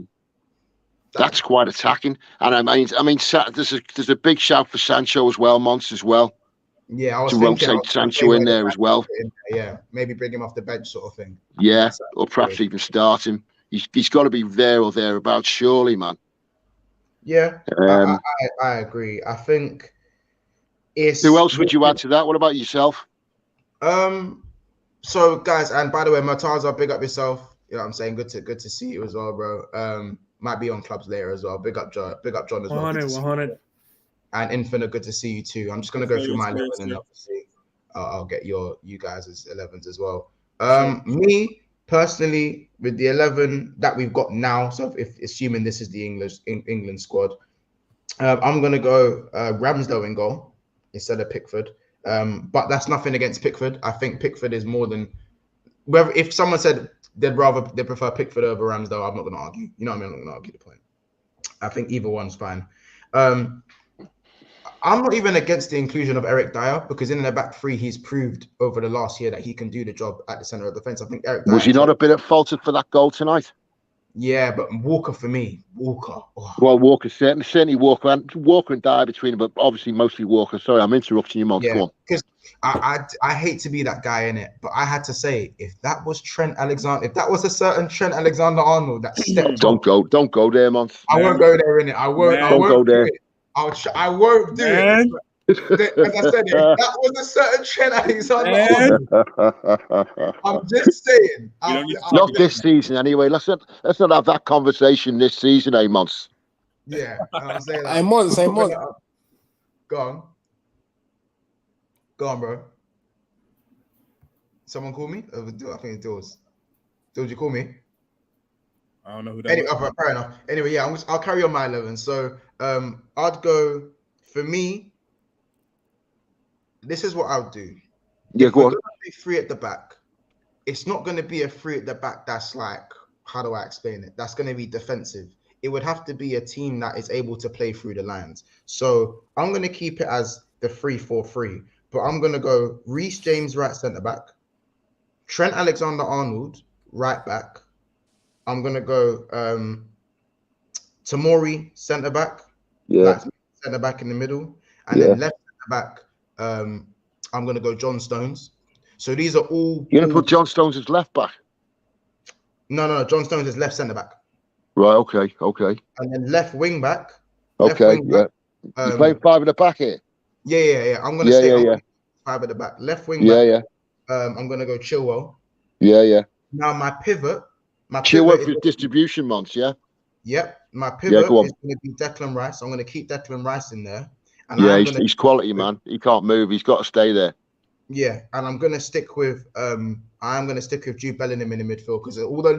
That's quite attacking, and I mean, there's a big shout for Sancho as well, Mons as well. Yeah, I was to rotate Sancho in there as well. Yeah, maybe bring him off the bench, sort of thing. Yeah, or perhaps even start him. He's got to be there or thereabouts, surely, man. Yeah, I agree. I think it's. Who else would you add to that? What about yourself? So guys, and by the way, Mataza, big up yourself. You know what I'm saying? Good to see you as well, bro. Might be on clubs later as well. Big up John as well. 100. And Infinite, good to see you too. I'm just gonna go through my 11 and obviously I'll get you guys' 11s as well. Me personally, with the 11 that we've got now, so if assuming this is the England squad, I'm gonna go Ramsdale in goal instead of Pickford. But that's nothing against Pickford. I think Pickford is more than whether if someone said they prefer Pickford over Ramsdale, I'm not gonna argue. You know what I mean? I'm not gonna argue the point. I think either one's fine. I'm not even against the inclusion of Eric Dyer because in the back three, he's proved over the last year that he can do the job at the center of defense. I think Eric Dyer was he not a bit at fault for that goal tonight? Yeah, but Walker for me, Walker. Oh. Well, Walker certainly Walker and Dyer between them, but obviously mostly Walker. Sorry, I'm interrupting you, Mons. Yeah, Go on. because I hate to be that guy in it, but I had to say if that was Trent Alexander, if that was a certain Trent Alexander-Arnold that stepped Don't go there, Mons. I won't go there in it. I won't. I won't go there. I won't do it. As I said, if that was a certain Trent Alexander-Arnold, I'm just saying. Not this season, anyway. Let's not have that conversation this season, Mons. Yeah, I'm saying. Hey, Mons. Go on, bro. Someone call me? I think it's Dills. Did you call me? I don't know who that was. Fair enough. Anyway, yeah, I'll carry on my 11. So I'd go, for me, this is what I'll do. Yeah, go on. We're going to be three at the back. It's not going to be a three at the back that's like, how do I explain it? That's going to be defensive. It would have to be a team that is able to play through the lines. So I'm going to keep it as the 3-4-3. But I'm going to go Reece James, right centre-back. Trent Alexander-Arnold, right back. I'm going to go Tomori, centre-back. Yeah. Centre-back in the middle. And then left centre-back, I'm going to go John Stones. So these are all... You're going to put John Stones as left-back? No. John Stones is left centre-back. Right, okay. And then left wing-back. Okay, yeah. You playing five at the back here? Yeah. I'm going to say five at the back. Left wing-back. I'm going to go Chilwell. Yeah. Now my pivot... Chilwell for distribution months, yeah? Yep. My pivot is going to be Declan Rice. I'm going to keep Declan Rice in there. And he's quality, man. He can't move. He's got to stay there. Yeah, and I'm going to stick with Jude Bellingham in the midfield because although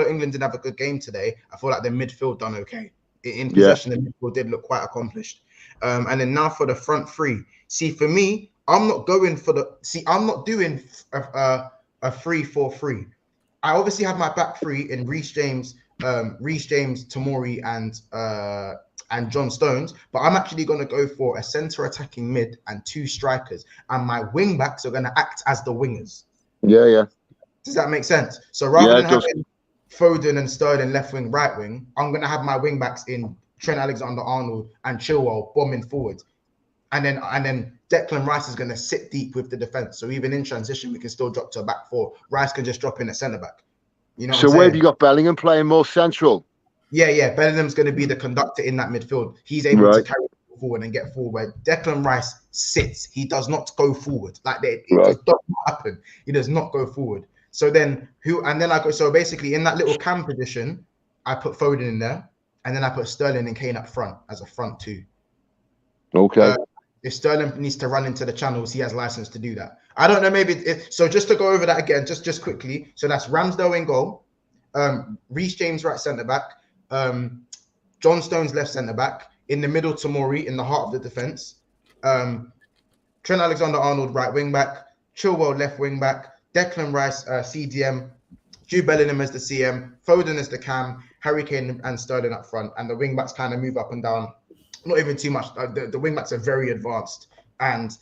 England didn't have a good game today, I feel like their midfield done okay. In possession, the midfield did look quite accomplished. And then now for the front three. See, for me, I'm not doing a 3-4-3. I obviously have my back three in Reece James, Tomori, and John Stones, but I'm actually going to go for a centre attacking mid and two strikers, and my wing backs are going to act as the wingers. Yeah. Does that make sense? So rather than having Foden and Sterling left wing, right wing, I'm going to have my wing backs in Trent Alexander-Arnold and Chilwell bombing forward, and then Declan Rice is going to sit deep with the defense. So even in transition, we can still drop to a back four. Rice can just drop in a centre back. You know. So where have you got Bellingham playing more central? Yeah. Bellingham's going to be the conductor in that midfield. He's able to carry forward and get forward. Where Declan Rice sits, he does not go forward. Like it does not happen. He does not go forward. So then I go. So basically, in that little cam position, I put Foden in there, and then I put Sterling and Kane up front as a front two. Okay. If Sterling needs to run into the channels, he has license to do that. I don't know. So just to go over that again, just quickly. So that's Ramsdale in goal, Reece James right centre back. John Stones left centre back, in the middle Tomori, in the heart of the defense, Trent Alexander-Arnold right wing back, Chilwell left wing back, Declan Rice CDM, Jude Bellingham as the CM, Foden as the cam, Harry Kane and Sterling up front, and the wing backs kind of move up and down, not even too much. The wing backs are very advanced, and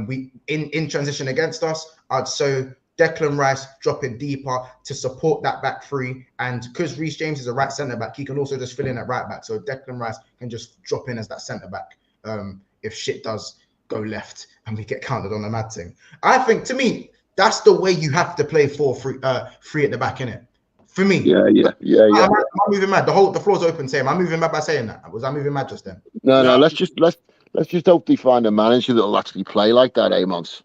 we in transition against us, I'd so Declan Rice dropping deeper to support that back three. And because Reece James is a right centre back, he can also just fill in at right back. So Declan Rice can just drop in as that centre back if shit does go left and we get counted on a mad thing. I think, to me, that's the way you have to play 4-3 at the back, innit? For me. Yeah. I'm moving mad. The floor's open. Am I moving mad by saying that? Was I moving mad just then? No. Let's just hope they find a manager that'll actually play like that, Mons.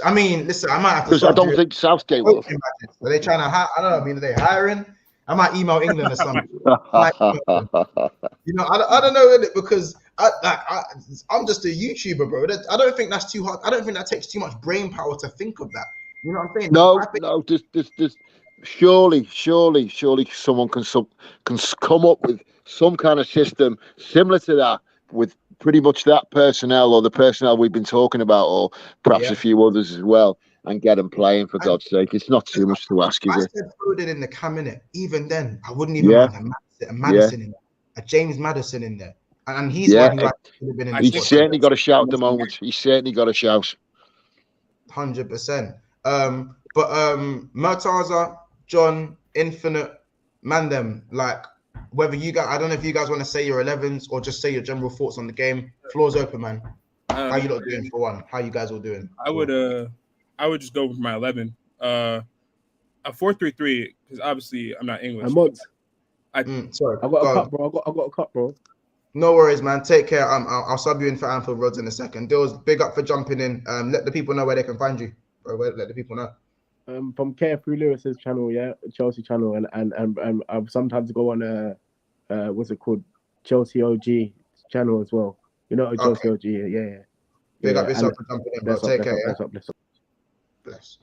I mean, listen, I might have to. Because I don't think Southgate will. Are they trying to hire? I don't know. I mean, are they hiring? I might email England or something. I don't know, because I'm just a YouTuber, bro. I don't think that's too hard. I don't think that takes too much brain power to think of that. You know what I'm saying? No. There's surely someone can come up with some kind of system similar to that with pretty much that personnel or the personnel we've been talking about, or perhaps a few others as well, and get them playing, for God's sake. It's not too much to ask, is it? I said Foden in the cam, innit? Even then, I wouldn't even mind a Madison in there, a James Madison in there. and he's one who actually been in. He's certainly got a shout at the moment. He's certainly got a shout. 100%. But Murtaza, John, Infinite, Mandem, like whether you guys, I don't know if you guys want to say your 11s or just say your general thoughts on the game. Floor's open, man. How you lot doing for one? How you guys all doing? I would just go with my 11. A 4-3-3 because obviously I'm not English. Sorry, I got a cup, bro. I got a cup, bro. No worries, man. Take care. I'll sub you in for Anfield Rods in a second. Dills, big up for jumping in. Let the people know where they can find you. Bro, let the people know. From Carefree Lewis's channel, Chelsea channel, and I sometimes go on what's it called, Chelsea OG channel as well. You know, Chelsea OG, yeah. Big up yourself for jumping in, bro. Take care. Bless.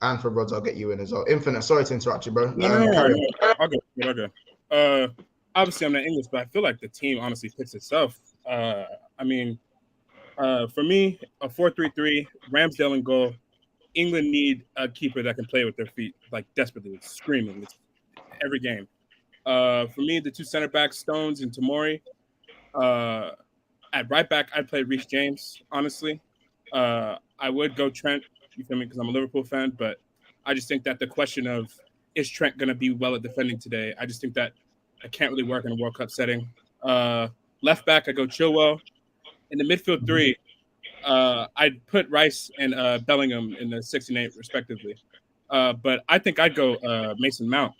And for Rods, I'll get you in as well. Infinite, sorry to interrupt you, bro. No. I'll go. Obviously, I'm not English, but I feel like the team honestly picks itself. For me, a 4-3-3, Ramsdale in goal. England need a keeper that can play with their feet, like desperately, screaming. It's every game. For me, the two center backs, Stones and Tomori. At right back, I'd play Reece James, honestly. I would go Trent, you feel me, because I'm a Liverpool fan, but I just think that the question of is Trent going to be well at defending today, I just think that it can't really work in a World Cup setting. Left back, I go Chilwell. In the midfield three, I'd put Rice and Bellingham in the 6 and 8 respectively. But I think I'd go Mason Mount.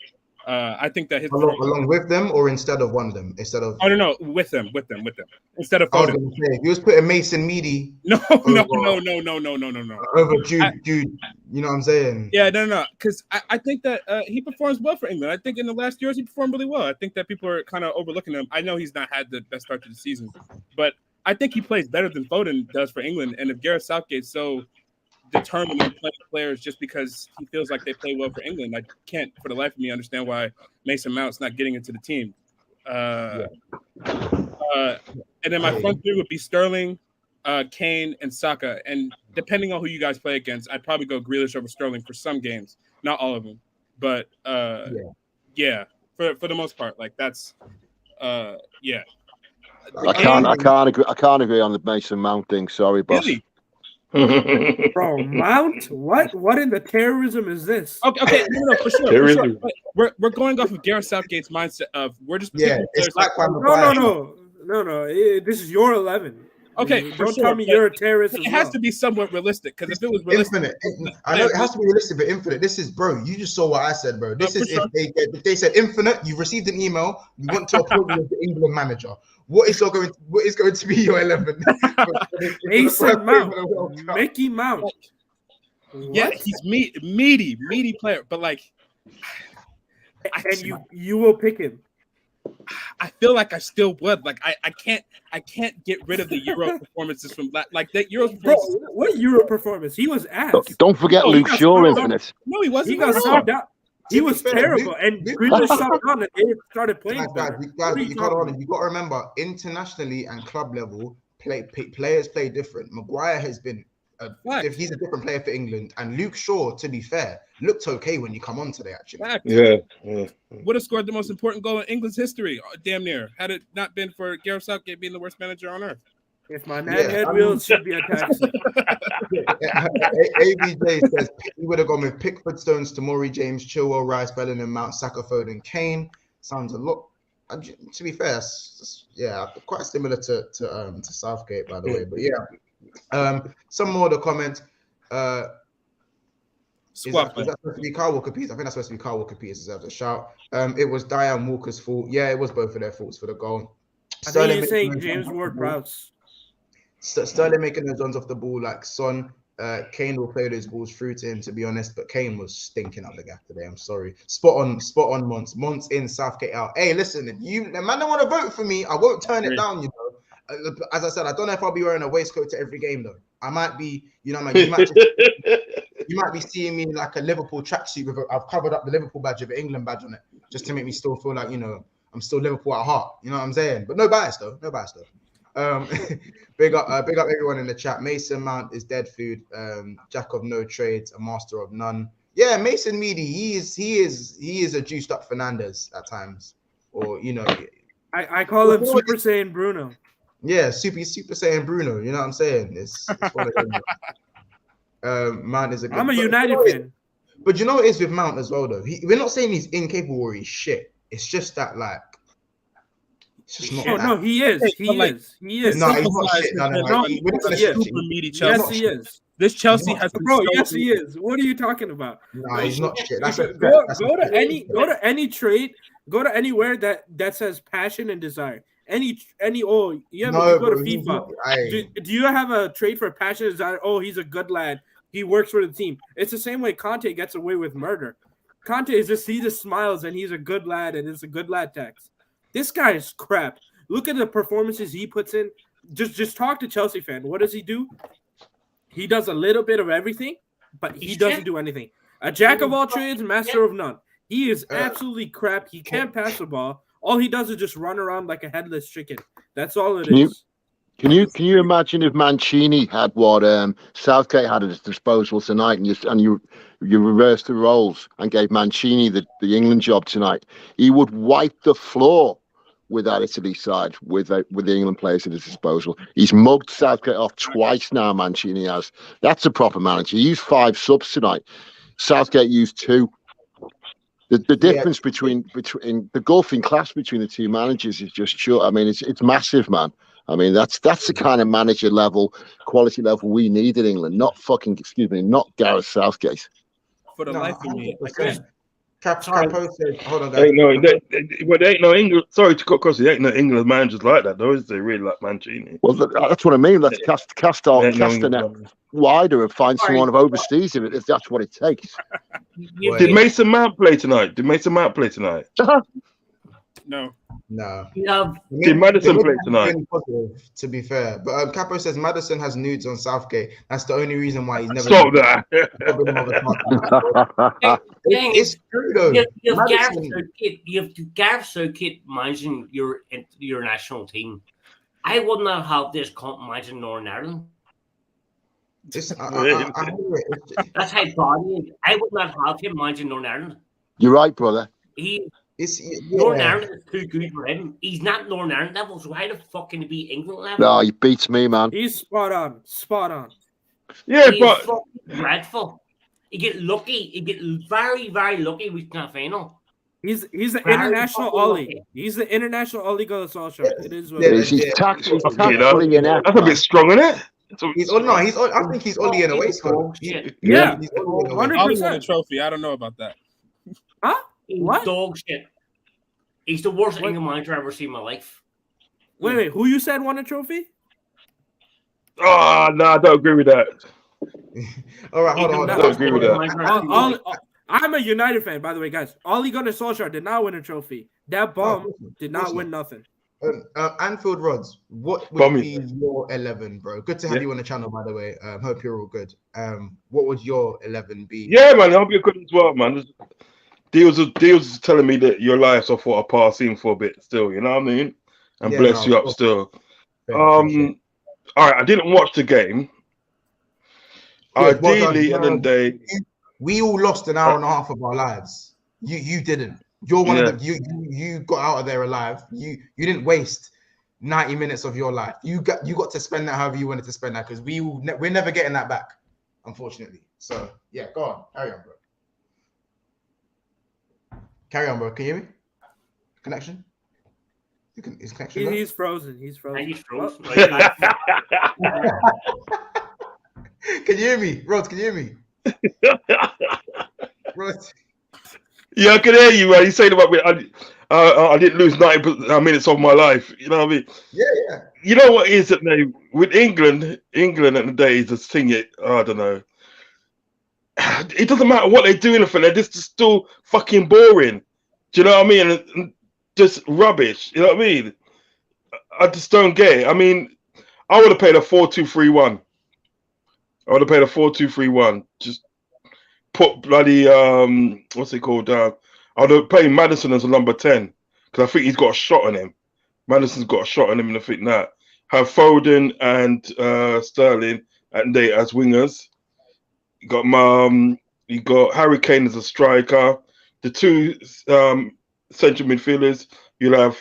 I think that his along with them or instead of one of them, instead of no, with them instead of Foden. You was putting Mason Meady. No. Over Jude. You know what I'm saying? Yeah, no. Because I think that he performs well for England. I think in the last years he performed really well. I think that people are kind of overlooking him. I know he's not had the best start to the season, but I think he plays better than Foden does for England. And if Gareth Southgate's so determined to play players just because he feels like they play well for England, I can't for the life of me understand why Mason Mount's not getting into the team. And then my front three would be Sterling, Kane, and Saka. And depending on who you guys play against, I'd probably go Grealish over Sterling for some games, not all of them. But for the most part, like that's yeah. I can't agree on the Mason Mount thing. Sorry, boss. Really? Bro, Mount? What in the terrorism is this? Okay, no, for sure. We're going off of Gareth Southgate's mindset of we're just it's like no. This is your 11. Okay, don't tell me you're a terrorist. It has to be somewhat realistic because if it was realistic, I know it has to be realistic, but Infinite. This is, bro. You just saw what I said, bro. This is if they said Infinite. You received an email. You want to appoint with the England manager. What is going to be your 11? Mason Mount, Mickey Mount. Yeah, he's meaty player, but like, and you will pick him. I feel like I still would. Like I can't get rid of the Euro performances from like that Euro. Bro, what Euro performance? He was ass. Don't forget Luke Shaw, Infinite. No, he wasn't. He got subbed out. He was terrible, and Grealish subbed on and they started playing. Guys, you got to remember, internationally and club level, players play different. Maguire has been. If he's a different player for England, and Luke Shaw, to be fair, looked okay when you come on today. Actually, yeah. Would have scored the most important goal in England's history, damn near. Had it not been for Gareth Southgate being the worst manager on earth. If my head wheels should be a taxi. ABJ says he would have gone with Pickford, Stones, Tomori, James, Chilwell, Rice, Bellingham, Mount, Saka, Foden, Kane. Sounds a lot. To be fair, quite similar to Southgate, by the way. But yeah. Some more of the comments. Is that supposed to be Kyle Walker-Peters? I think that's supposed to be Kyle Walker-Peters deserves a shout. It was Diane Walker's fault. Yeah, it was both of their faults for the goal. I think you're saying James Ward-Prowse. Sterling making those runs off the ball like Son. Kane will play those balls through to him, to be honest. But Kane was stinking up the gap today. I'm sorry. Spot on, Monts in, Southgate out. Hey, listen, if the man don't want to vote for me, I won't turn it down, you know. As I said, I don't know if I'll be wearing a waistcoat to every game though. I might be, you know, you might be seeing me in like a Liverpool tracksuit with I've covered up the Liverpool badge with an England badge on it, just to make me still feel like, you know, I'm still Liverpool at heart. You know what I'm saying? But no bias though. Big up everyone in the chat. Mason Mount is dead food. Jack of no trades, a master of none. Yeah, Mason Meady, he is a juiced up Fernandez at times, or you know. I call him Super Saiyan Bruno. Yeah, Super Saiyan Bruno. You know what I'm saying? It's one of them. Mount is a good. I'm a but United fan. But you know what it is with Mount as well, though. We're not saying he's incapable or he's shit. It's just that like. It's just not. Oh no, he is. He is. He is. No, he's not shit. No. Yes, he is. This Chelsea has bro. Yes, he is. What are you talking about? No, he's not shit. That's go to any trade. Go to anywhere that says passion and desire. Any you go to FIFA. Do you have a trade for passion and desire? Oh, he's a good lad. He works for the team. It's the same way Conte gets away with murder. Conte is he just smiles and he's a good lad and it's a good lad tax. This guy is crap. Look at the performances he puts in. Just talk to Chelsea fan. What does he do? He does a little bit of everything, but he doesn't do anything. A jack of all trades, master of none. He is absolutely crap. He can't pass the ball. All he does is just run around like a headless chicken. That's all it is. Can you imagine if Mancini had what Southgate had at his disposal tonight, and you reversed the roles and gave Mancini the England job tonight? He would wipe the floor with that Italy side with the England players at his disposal. He's mugged Southgate off twice now. Mancini has. That's a proper manager. He used 5 subs tonight. Southgate used 2. The difference between the gulf in class between the two managers is just short. I mean, it's massive, man. I mean, that's the kind of manager level, quality level we need in England. Not Gareth Southgate. For the life of me. Capo said, hold on, guys. There ain't no England. Sorry to cut across. There ain't no England managers like that, though, is there? Really, like Mancini. Well, that's what I mean. Let's cast the net wider and find someone of overseas if that's what it takes. Did Mason Mount play tonight? No. Did Maddison play tonight? Positive, to be fair, but Capo says Maddison has nudes on Southgate. That's the only reason why he's never. Stop that. It's true though. You have Gareth Southgate managing your national team. I would not have this managing Northern Ireland. That's how bad he is. I would not have him managing Northern Ireland. You're right, brother. Northern Ireland is too good for him. He's not Northern Ireland level, so why the fuck can he be England level? No, he beats me, man. He's spot on. Yeah, he's but dreadful. He get lucky. He get very, very lucky with the final. He's the international Ollie. He's the international Ollie Solskjaer. It is what it is. He's tactfully inept. That's a bit strong, isn't it? I think he's Ollie in a waistcoat. Yeah, 100%. Ollie won a trophy. I don't know about that. Huh? He's what? Dog shit. He's the worst England manager I've ever seen in my life. Wait. Who you said won a trophy? Oh, no, I don't agree with that. All right, hold on. I don't agree with that. I'm a United fan, by the way, guys. Ole Gunnar Solskjaer did not win a trophy. That bum did not win nothing. Anfield Rods, what would be your 11, bro? Good to have you on the channel, by the way. Hope you're all good. What would your 11 be? Yeah, man, I hope you're good as well, man. Deals is telling me that your life so far passing for a bit still, you know what I mean? And bless you up still. All right, I didn't watch the game. Ideally, at the end of the day, we all lost an hour and a half of our lives. You didn't. You're one of them. You got out of there alive. You didn't waste 90 minutes of your life. You got to spend that however you wanted to spend that, because we're never getting that back, unfortunately. So yeah, go on, carry on, bro. Carry on, bro. Can you hear me? Connection? Is connection? He's frozen. He's frozen. He's frozen. Can you hear me, Rod? Can you hear me? Rod. Yeah, I can hear you, man. You saying about me, I didn't lose 90 minutes of my life. You know what I mean? Yeah. You know what is it now with England at the day is just thing. I don't know. It doesn't matter what they do, anything. They're just still fucking boring. Do you know what I mean? And just rubbish. You know what I mean? I just don't get it. I mean, I would have paid a 4-2-3-1. I would have paid a 4-2-3-1. Just put bloody what's it called? I would have played Maddison as a number 10 because I think he's got a shot on him. Maddison's got a shot on him, and I think that have Foden and Sterling and they as wingers. You got Harry Kane as a striker. The two central midfielders, you'll have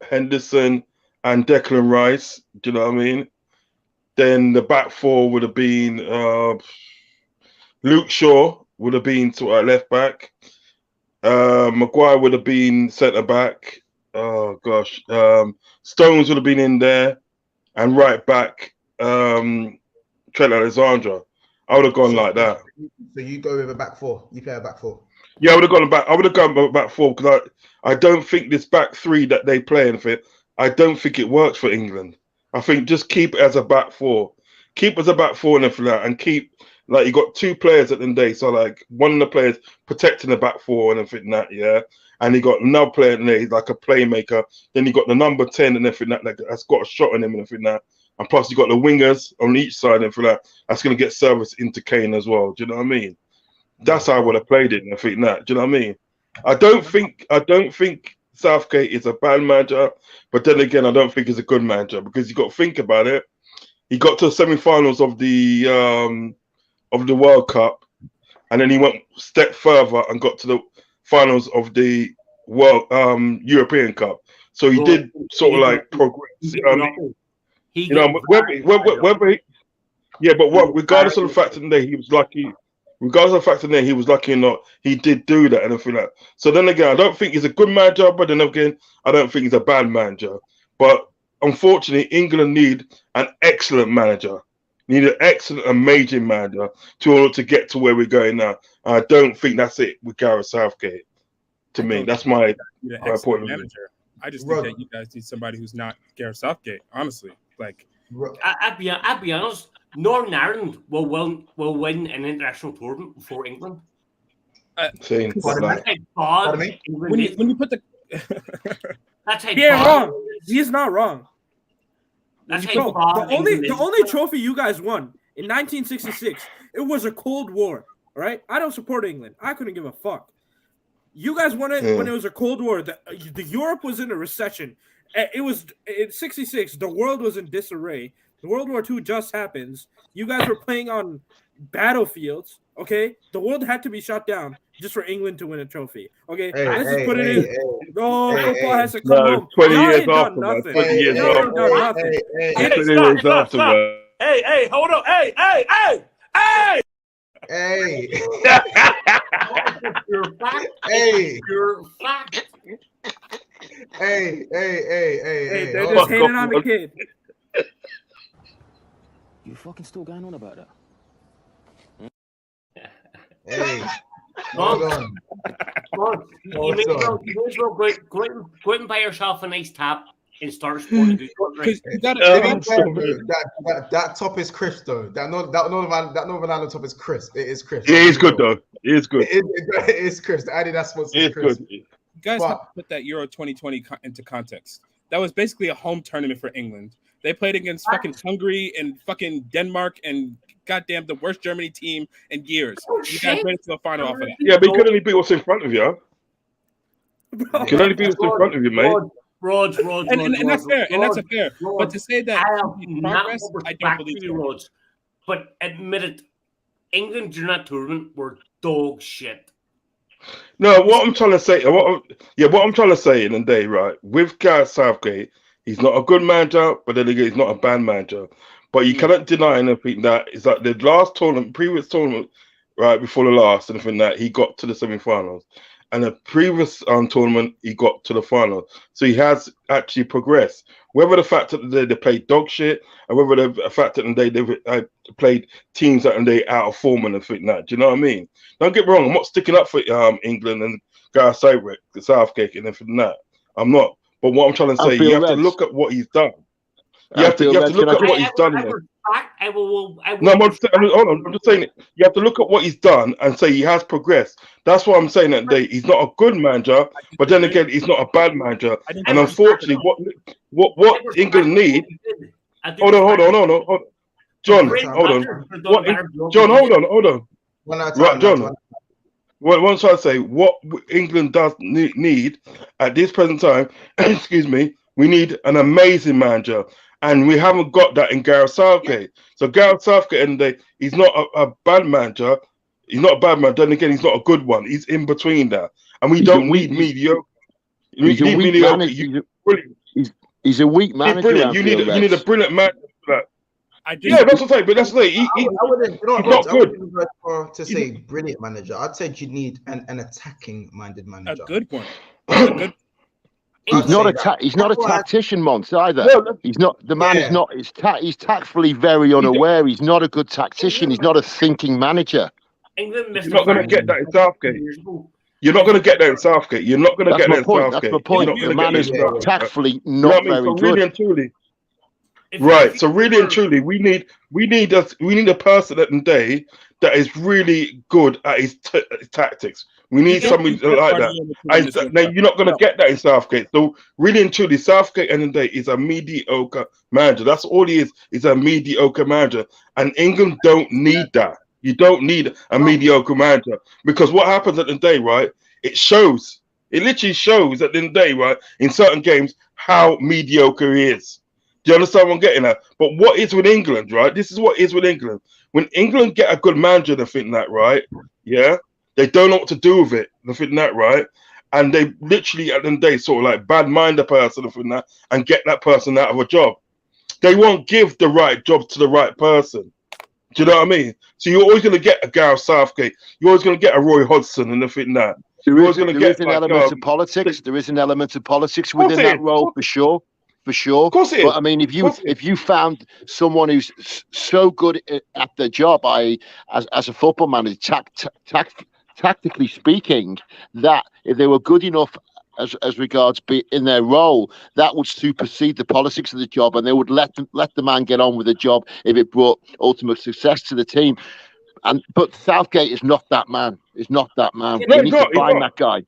Henderson and Declan Rice. Do you know what I mean? Then the back four would have been Luke Shaw would have been sort of left back. Maguire would have been centre back. Oh gosh, Stones would have been in there, and right back Trent Alexander. I would have gone like that. So you go with a back four. You play a back four. Yeah, I would have gone back. I would have gone back four because I don't think this back three that they play in it. I don't think it works for England. I think just keep it as a back four. Keep as a back four and everything like that, and keep like you got two players at the end of the day. So like one of the players protecting the back four and everything like that, yeah. And you got another player in there, he's like a playmaker. Then you got the number 10 and everything like that that's got a shot on him and everything like that. And plus you got the wingers on each side and everything like that. That's gonna get service into Kane as well. Do you know what I mean? That's how I would have played it and everything like that. Do you know what I mean? I don't think Southgate is a bad manager, but then again, I don't think he's a good manager because you got to think about it. He got to the semi-finals of the World Cup, and then he went a step further and got to the finals of the World European Cup. So he did sort of like progress. You know what I mean? Regardless of the fact that he was lucky. Regardless of the fact that he was lucky or not, he did do that and everything like that. So then again, I don't think he's a good manager, but then again, I don't think he's a bad manager. But unfortunately, England need an excellent manager. Need an excellent, amazing manager in order to get to where we're going now. I don't think that's it with Gareth Southgate. To me, that's my point of view. I just think that you guys need somebody who's not Gareth Southgate. Honestly, like I'll be honest. Northern Ireland will win an international tournament for England. When you put the that's how wrong. He's not wrong. That's how the only trophy you guys won in 1966. It was a Cold War. All right, I don't support England. I couldn't give a fuck. You guys won it when it was a Cold War. The Europe was in a recession. It was in 66. The world was in disarray. The World War II just happens. You guys were playing on battlefields, okay? The world had to be shut down just for England to win a trophy, okay? Let's just put it in. No, football has to come home. 20 years after, man. 20 years after. Hey, hold on. Hey! Hey! You're fact. You're fact. Hey! They're just hating on the kid. You fucking still going on about that? Hey, hold on. You may as well go and buy yourself a nice tap and start sporting. That top is crisp though. That Northern Ireland top is crisp. It is crisp. It is good though. It is good. It is crisp. The Adidas sponsor is crisp. You guys have to put that Euro 2020 into context. That was basically a home tournament for England. They played against fucking Hungary and fucking Denmark and goddamn the worst Germany team in years. You guys made it to the final off of that. Yeah, but you can only beat what's in front of you. You can only beat what's in front of you, mate. Rog, and that's fair. And that's fair. But to say that progress, I don't believe it. But admit it, England during that tournament were dog shit. No, what I'm trying to say, what I'm trying to say in the day, right? With Gareth Southgate, he's not a good manager, but then again, he's not a bad manager. But you cannot deny anything that is like the last tournament, previous tournament, right before the last, and everything that he got to the semi-finals, and the previous tournament he got to the final. So he has actually progressed. Whether the fact that they played dog shit, and whether the fact that they played teams that they out of form and everything that, do you know what I mean? Don't get me wrong. I'm not sticking up for England and Gareth Southgate and everything that. I'm not. But what I'm trying to say, you have to look at what he's done. You have to look at what he's done. Hold on. I'm just saying it. You have to look at what he's done and say he has progressed. That's what I'm saying that day. He's not a good manager, but then again, he's not a bad manager. And unfortunately, what England need. Hold on. John, hold on. John, hold on. Right, John. What I'm trying to say, what England does need at this present time, excuse me, we need an amazing manager, and we haven't got that in Gareth Southgate. So Gareth Southgate, and he's not a bad manager. He's not a bad manager. Then again, he's not a good one. He's in between that, and we don't need mediocre. We need mediocre. He's a weak manager. He's brilliant. You need a brilliant manager for that. Yeah, that's what I'm saying. But that's the thing. He's not good. I wouldn't go to say brilliant manager. I'd say you need an attacking-minded manager. A good one. He's not a tactician, Mons, either. No, he's not. The man is not. He's tactfully very unaware. He's not a good tactician. He's not a thinking manager. You're not going to get that in Southgate. You're not going to get that in Southgate. You're not going to get that in Southgate. That's my point. The man is tactfully not very good. Really and truly. Right. So really and truly, we need a person at the day that is really good at his tactics. We need somebody like that. Now you're not going to get that in Southgate. So really and truly, Southgate at the end of the day is a mediocre manager. That's all he is. He's a mediocre manager, and England don't need that. You don't need a mediocre manager, because what happens at the end of the day, right? It shows. It literally shows at the end of the day, right? In certain games, how mediocre he is. Do you understand what I'm getting at? But what is with England, right? This is what is with England. When England get a good manager, they think that, right? Yeah, they don't know what to do with it. They think that, right? And they literally at the end of the day sort of like bad mind a person and get that person out of a job. They won't give the right job to the right person. Do you know what I mean? So you're always going to get a Gareth Southgate. You're always going to get a Roy Hodgson and everything that. There is an element of politics. There is an element of politics within that role, for sure. For sure. Of course it is. But I mean, if you found someone who's so good at their job, as a football manager, tactically speaking, that if they were good enough as regards be in their role, that would supersede the politics of the job, and they would let the man get on with the job if it brought ultimate success to the team. But Southgate is not that man. He's not that man. We need to find that guy.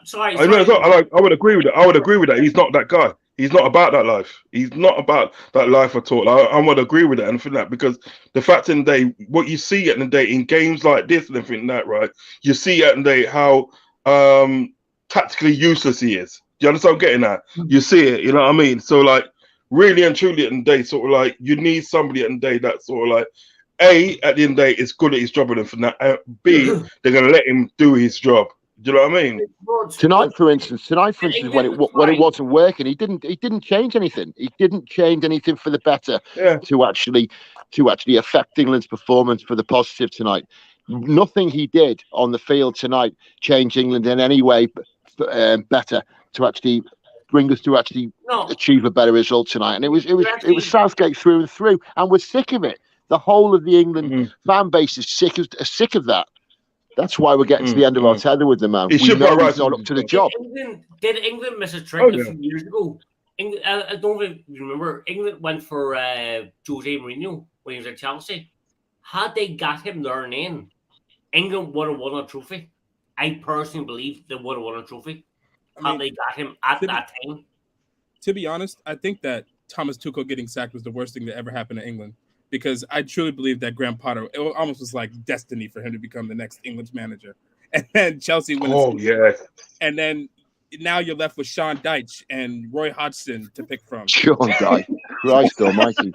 Sorry. I know. I would agree with that. I would agree with that. He's not that guy. He's not about that life. He's not about that life at all. I would agree with that and for that, because the fact in the day, what you see at the day in games like this and everything that, right? You see at the day how tactically useless he is. Do you understand what I'm getting at? You see it, you know what I mean? So like really and truly at the day, sort of like you need somebody at the day that sort of like A, at the end of the day is good at his job and everything that. B, they're gonna let him do his job. Do you know what I mean? Tonight, for instance, when it wasn't working, he didn't change anything. He didn't change anything for the better to actually affect England's performance for the positive tonight. Nothing he did on the field tonight changed England in any way better to actually bring us to achieve a better result tonight. And it was Southgate through and through, and we're sick of it. The whole of the England fan base is sick of that. That's why we're getting to the end of our tether with the man. We know he's not up to the job. Did England miss a trick a few years ago? I don't even remember. England went for Jose Mourinho when he was at Chelsea. Had they got him there and then, England would have won a trophy. I personally believe they would have won a trophy had they got him at that time. To be honest, I think that Thomas Tuchel getting sacked was the worst thing that ever happened to England. Because I truly believe that Graham Potter, it almost was like destiny for him to become the next England's manager. And then Chelsea went. Oh, yeah. And then now you're left with Sean Dyche and Roy Hodgson to pick from. Sean Dyche. Christ almighty.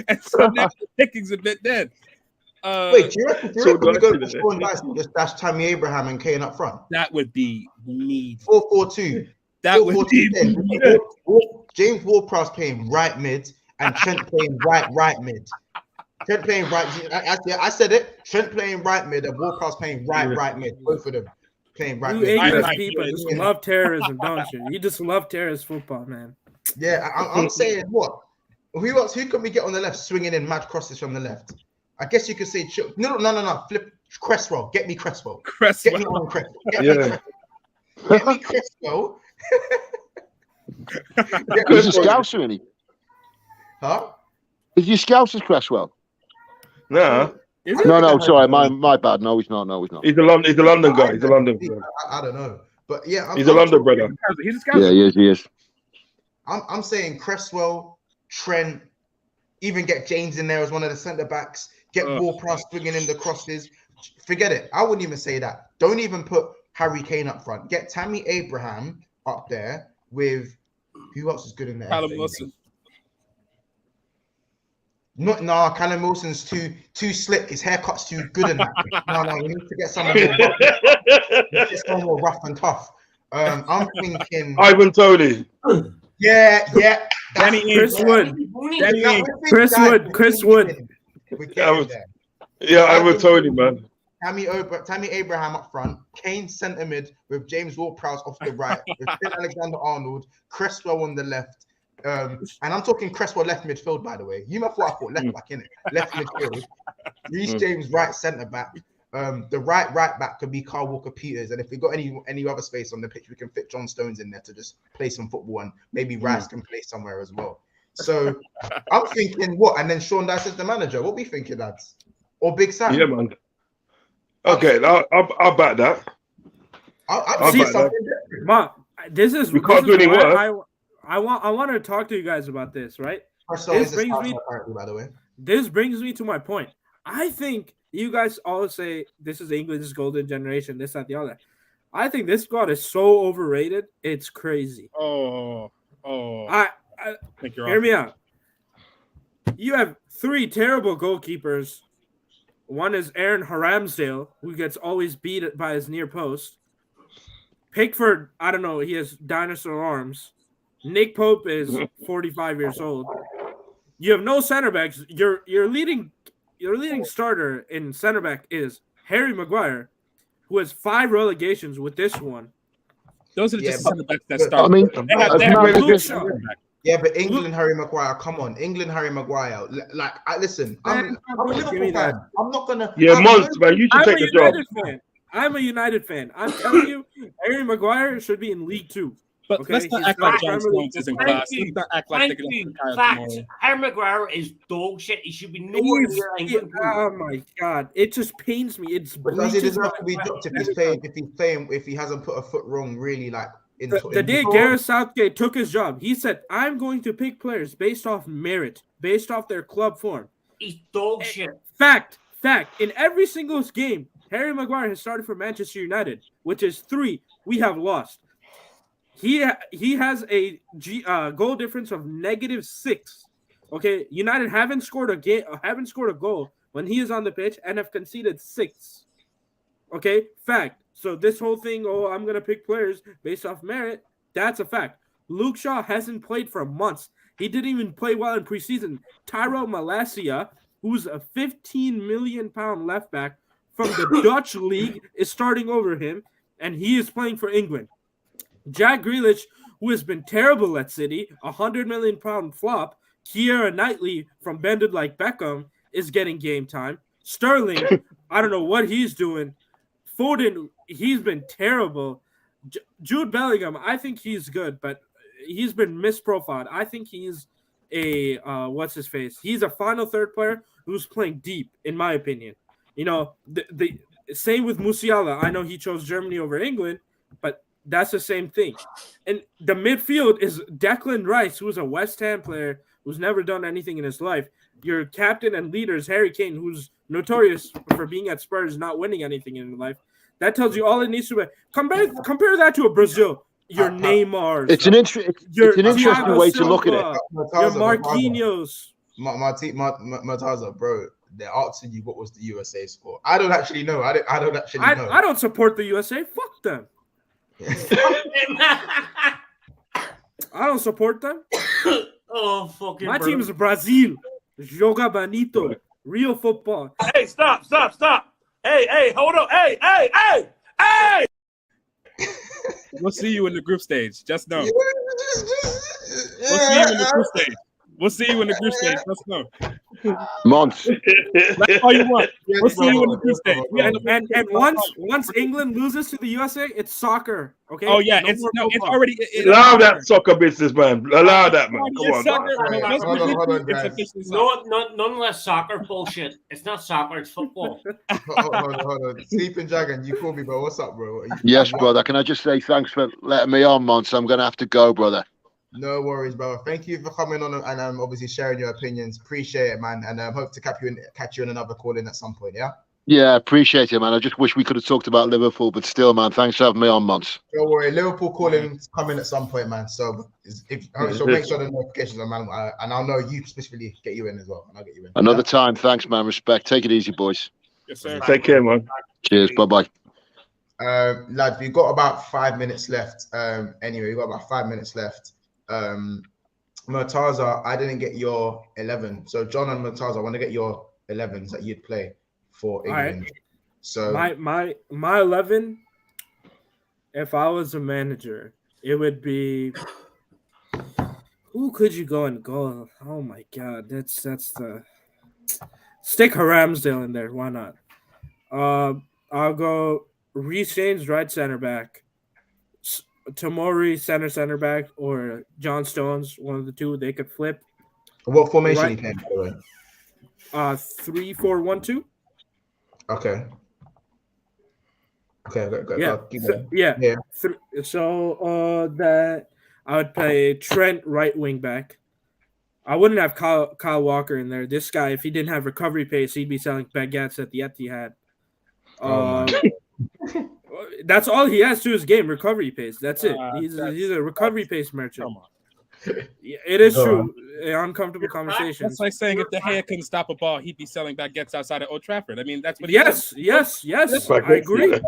And so now the picking's a bit dead. Wait, do you reckon we go to Sean Dyche and just dash Tammy Abraham and Kane up front? That would be neat. 4-4-2. That would be James Ward-Prowse playing right mid. And Trent playing right mid. Trent playing right. I said it. Trent playing right mid and Ward-Prowse playing right mid. Both of them playing right mid. English people just love terrorism, don't you? You just love terrorist football, man. Yeah, I'm saying what? Who else? Who can we get on the left swinging in mad crosses from the left? I guess you could say no. Flip Cresswell. Get me Cresswell. Get me on Cresswell. Get me Cresswell. He's a Scouser, isn't he? Huh? Is you Scousers Cresswell? No. No, sorry, my bad. No, he's not. He's a London guy. He's a London guy. I don't know. But yeah, he's a London brother. He's a Scouser. Yeah, he is. I'm saying Cresswell, Trent, even get James in there as one of the centre backs, get Ward-Prowse swinging in the crosses. Forget it. I wouldn't even say that. Don't even put Harry Kane up front. Get Tammy Abraham up there with who else is good in there? Callum Wilson. Callum Wilson's too slick. His haircut's too good in that. No, we need to get someone more rough and tough. I'm thinking Ivan Toney. Yeah. Chris Wood. Chris Wood. We're getting there. Yeah, Ivan Toney, man. Tammy Abraham up front, Kane centre mid with James Ward-Prowse off the right, with Trent Alexander-Arnold, Cresswell on the left, and I'm talking Cresswell left midfield, by the way. You might thought I thought left back, innit? Left midfield. Reece James right centre back. The right back could be Carl Walker-Peters, and if we got any other space on the pitch, we can fit John Stones in there to just play some football, and maybe Rice can play somewhere as well. So I'm thinking what, and then Sean Dyche is the manager. What we thinking, lads? Or Big Sam? Yeah, man. Okay, I'll back that. I'll see something different. Ma, this is. We can't do any work. I want to talk to you guys about this, right? This brings me, by the way. This brings me to my point. I think you guys all say this is England's golden generation, this, that, the other. I think this squad is so overrated. It's crazy. Hear me out. You have 3 terrible goalkeepers. One is Aaron Ramsdale, who gets always beat by his near post. Pickford, I don't know, he has dinosaur arms. Nick Pope is 45 years old. You have no center backs. Your leading starter in center back is Harry Maguire, who has 5 relegations with this one. Those are just center backs that start. I mean, yeah, but England, Harry Maguire, come on, England, Harry Maguire. Like, listen, I'm a Liverpool fan. I'm not gonna. Yeah, Monster, man, you should take the job. I'm a United fan. I'm telling you, Harry Maguire should be in League 2. But okay? Let's not act like John Stones isn't class. Let's not act like they're going to Harry Maguire is dog shit. He should be nowhere near England. Oh my god, it just pains me. It's because he deserves to be dropped if he hasn't put a foot wrong. Really, like the day Gareth Southgate took his job, he said, "I'm going to pick players based off merit, based off their club form." He's dog shit. Fact. In every single game, Harry Maguire has started for Manchester United, which is 3 we have lost. He has a goal difference of -6. Okay, United haven't scored a goal when he is on the pitch and have conceded 6. Okay, fact. So this whole thing, I'm gonna pick players based off merit, that's a fact. Luke Shaw hasn't played for months. He didn't even play well in preseason. Tyrell Malacia, who's a 15 million pound left back from the Dutch league, is starting over him, and he is playing for England. Jack Grealish, who has been terrible at City, 100 million pound flop. Keira Knightley from Bended Like Beckham is getting game time. Sterling, I don't know what he's doing. Foden, he's been terrible. Jude Bellingham, I think he's good, but he's been misprofiled. I think he's a what's his face? He's a final third player who's playing deep, in my opinion. You know, the same with Musiala. I know he chose Germany over England, but that's the same thing. And the midfield is Declan Rice, who's a West Ham player who's never done anything in his life. Your captain and leader is Harry Kane, who's notorious for being at Spurs, not winning anything in life. That tells you all it needs to be. Compare that to a Brazil. Your Neymar. It's an interesting way to look at it. Your Marquinhos. Mataza, bro. They're asking you what was the USA score. I don't actually know. I don't actually know. I don't support the USA. Fuck them. I don't support them. Oh, fucking my team is Brazil. Joga bonito. Real football. Hey, stop. Hey, hold on. Hey. We'll see you in the group stage. Just know. We'll see you in the group stage. Just know. Months. That's all you want. We'll see you in the group stage. And once England loses to the USA, it's soccer. Okay. Oh yeah, it's already. Allow that soccer business, man. Allow that, man. Come on. Nonetheless, soccer bullshit. It's not soccer. It's football. Hold on. Sleeping Dragon, you call me, bro. What's up, bro? Yes, brother. Can I just say thanks for letting me on, Monts? I'm gonna have to go, brother. No worries, bro. Thank you for coming on and obviously sharing your opinions. Appreciate it, man. And hope to catch you in another call in at some point, yeah? Yeah, appreciate it, man. I just wish we could have talked about Liverpool, but still, man, thanks for having me on, Monts. Don't worry. Liverpool calling coming at some point, man. So make sure the notifications are, man. And I'll know you specifically get you in as well. And I'll get you in. Another time. Thanks, man. Respect. Take it easy, boys. Yes, sir. Take care, man. Cheers. Bye-bye. Lads, we've got about 5 minutes left. Anyway, we've got about 5 minutes left. Murtaza, I didn't get your 11. So John and Murtaza, I want to get your 11s that you'd play for England. Right. So my 11, if I was a manager, it would be, who could you go and goal? Oh my god, that's the stick Ramsdale in there. Why not? I'll go Reece James, right center back, Tomori center back, or John Stones, one of the two. They could flip. What formation you playing, by the way? 3-4-1-2. Okay. Go. Yeah. So that I would play Trent right wing back. I wouldn't have Kyle Walker in there. This guy, if he didn't have recovery pace, he'd be selling baguettes at the Etihad. That's all he has to his game, recovery pace. That's it. He's a recovery pace merchant. Come on. It is true. Uncomfortable conversation. That's like saying if De Gea couldn't stop a ball, he'd be selling baguettes outside of Old Trafford. I mean, that's what he does. Yes. I agree. De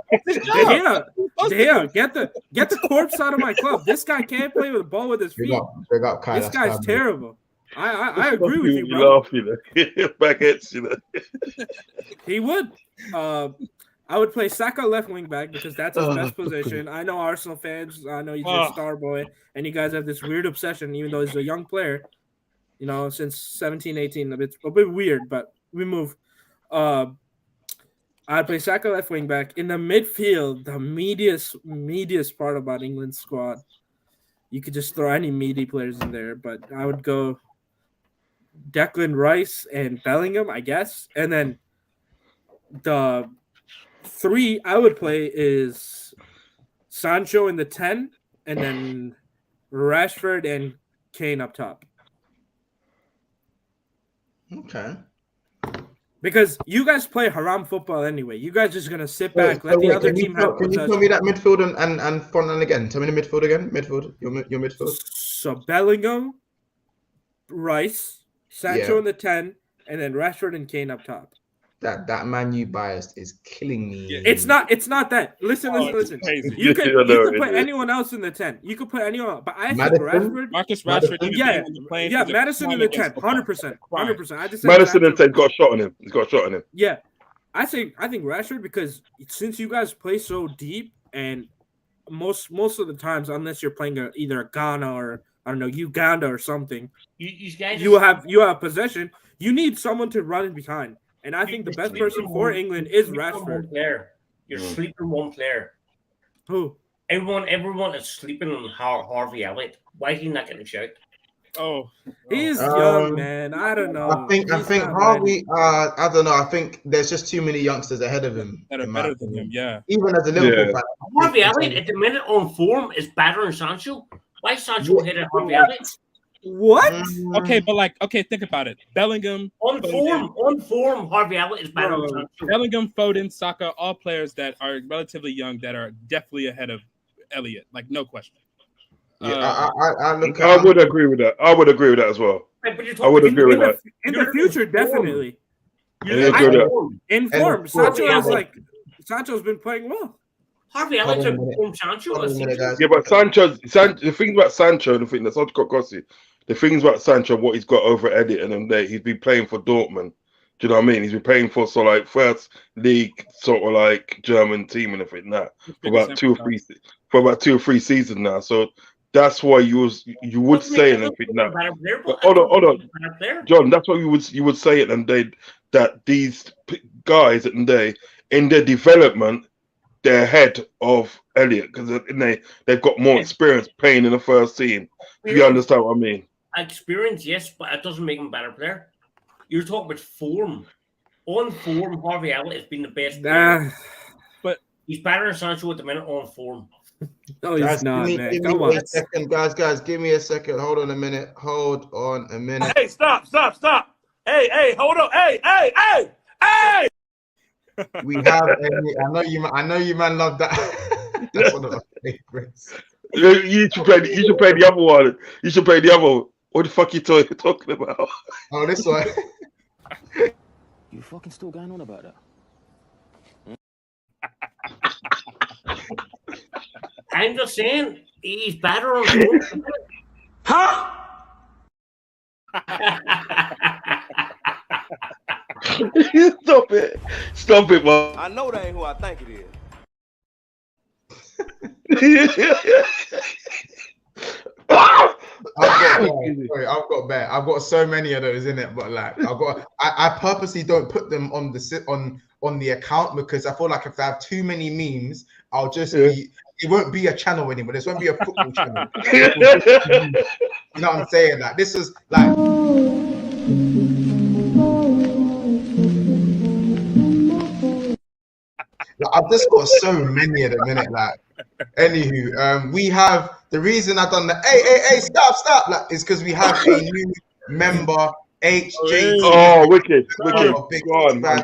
Gea, get the corpse out of my club. This guy can't play with the ball with his feet. This guy's terrible. I agree with you, bro. Baguettes, He would. I would play Saka left wing back because that's his best position. I know Arsenal fans. I know he's a star boy, and you guys have this weird obsession, even though he's a young player. Since 17, 18, a bit weird, but we move. I'd play Saka left wing back. In the midfield, the meatiest part about England's squad, you could just throw any meaty players in there, but I would go Declan Rice and Bellingham, I guess. And then the 3 I would play is Sancho in the 10, and then Rashford and Kane up top. Okay. Because you guys play haram football anyway. You guys just gonna sit back, let the other team have possession. Can you tell me that midfield and front line again? Tell me the midfield again. Your midfield. So Bellingham, Rice, Sancho in the 10, and then Rashford and Kane up top. That Man U biased is killing me. It's not that. Listen. You could put anyone else in the 10. You could put anyone, but I think Rashford, Marcus Rashford. Madison in the 10, 100%. I just Madison in the 10 got a shot on him. He's got a shot on him. Yeah, I think Rashford, because since you guys play so deep, and most of the times, unless you're playing either a Ghana or I don't know Uganda or something, you have possession. You need someone to run in behind. And I think the best person for England is Rashford. You're sleeping one player. Who? Everyone is sleeping on Harvey Elliott. Why is he not getting a shout? Oh, he's young, man. I don't know. I think Harvey. I don't know. I think there's just too many youngsters ahead of him that are better than him. Yeah. Even as a Liverpool fan, Harvey Elliott at the minute on form is better than Sancho. Why is Sancho ahead of Harvey Elliott? What? Okay, but think about it. Bellingham on form, Harvey Elliott is better than Sancho. Bellingham, Foden, Saka, all players that are relatively young that are definitely ahead of Elliott, no question. Yeah, I would agree with that. I would agree with that as well. I would agree with that. In the future, definitely. In form, Sancho's been playing well. Harvey Elliott from Sancho. Yeah, but the thing about Sancho, the thing that's not got Gossi, the things about Sancho, what he's got over Elliott and them there, he's been playing for Dortmund. Do you know what I mean? He's been playing for first league German team and everything that for about 2 or 3 seasons now. So that's why you would say it and everything now. Hold on, John. That's why you would say it and that these guys in their development, they're ahead of Elliott because they've got more experience playing in the first team. You understand what I mean? Experience, yes, but it doesn't make him a better player. You're talking about form. On form, Harvey Elliott has been the best player. But he's better than Sancho at the minute on form. No, he's not, man. Give me a second, guys. Give me a second. Hold on a minute. Hey, stop. Hey, hold on. Hey. We have. I know you, man. Love that. That's one of my favorites. You should play the other one. You should play the other one. What the fuck you talking about? Oh, this one. You fucking still going on about that? I'm just saying he's better on phone. Huh? Stop it, man. I know that ain't who I think it is. I've got bear. I've got so many of those in it, but like I purposely don't put them on the account because I feel like if I have too many memes, I'll just be. It won't be a channel anymore. This won't be a football channel. You know what I'm saying? Like this is like. I've just got so many of them in it. Like, anywho, we have the reason I've done the hey, stop, like, is because we have a new member, HJT. Oh, wicked. Big fan.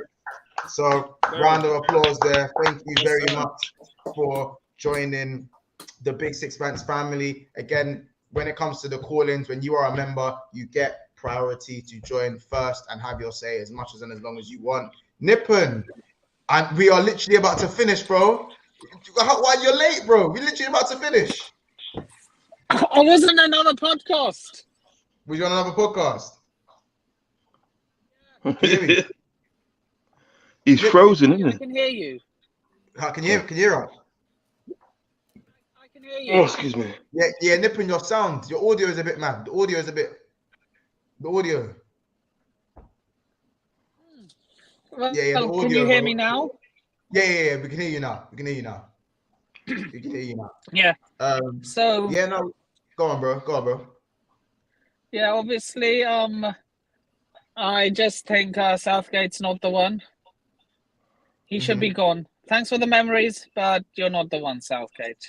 So, round of applause there. Thank you very much for joining the Bigsixbants family. Again, when it comes to the call-ins, when you are a member, you get priority to join first and have your say as much as and as long as you want. Nippon. And we are literally about to finish, bro. Why you're late, bro? We're literally about to finish. I was on another podcast. Was you on another podcast? He's frozen, isn't he? I can hear you. Can you hear us? I can hear you. Oh, excuse me. Yeah, Nippon, your sound, your audio is a bit mad. The audio. Well, the audio. Can you hear me now? Yeah. We can hear you now. Yeah. So. Yeah, no. Go on, bro. Yeah, obviously. I just think Southgate's not the one. He should be gone. Thanks for the memories, but you're not the one, Southgate.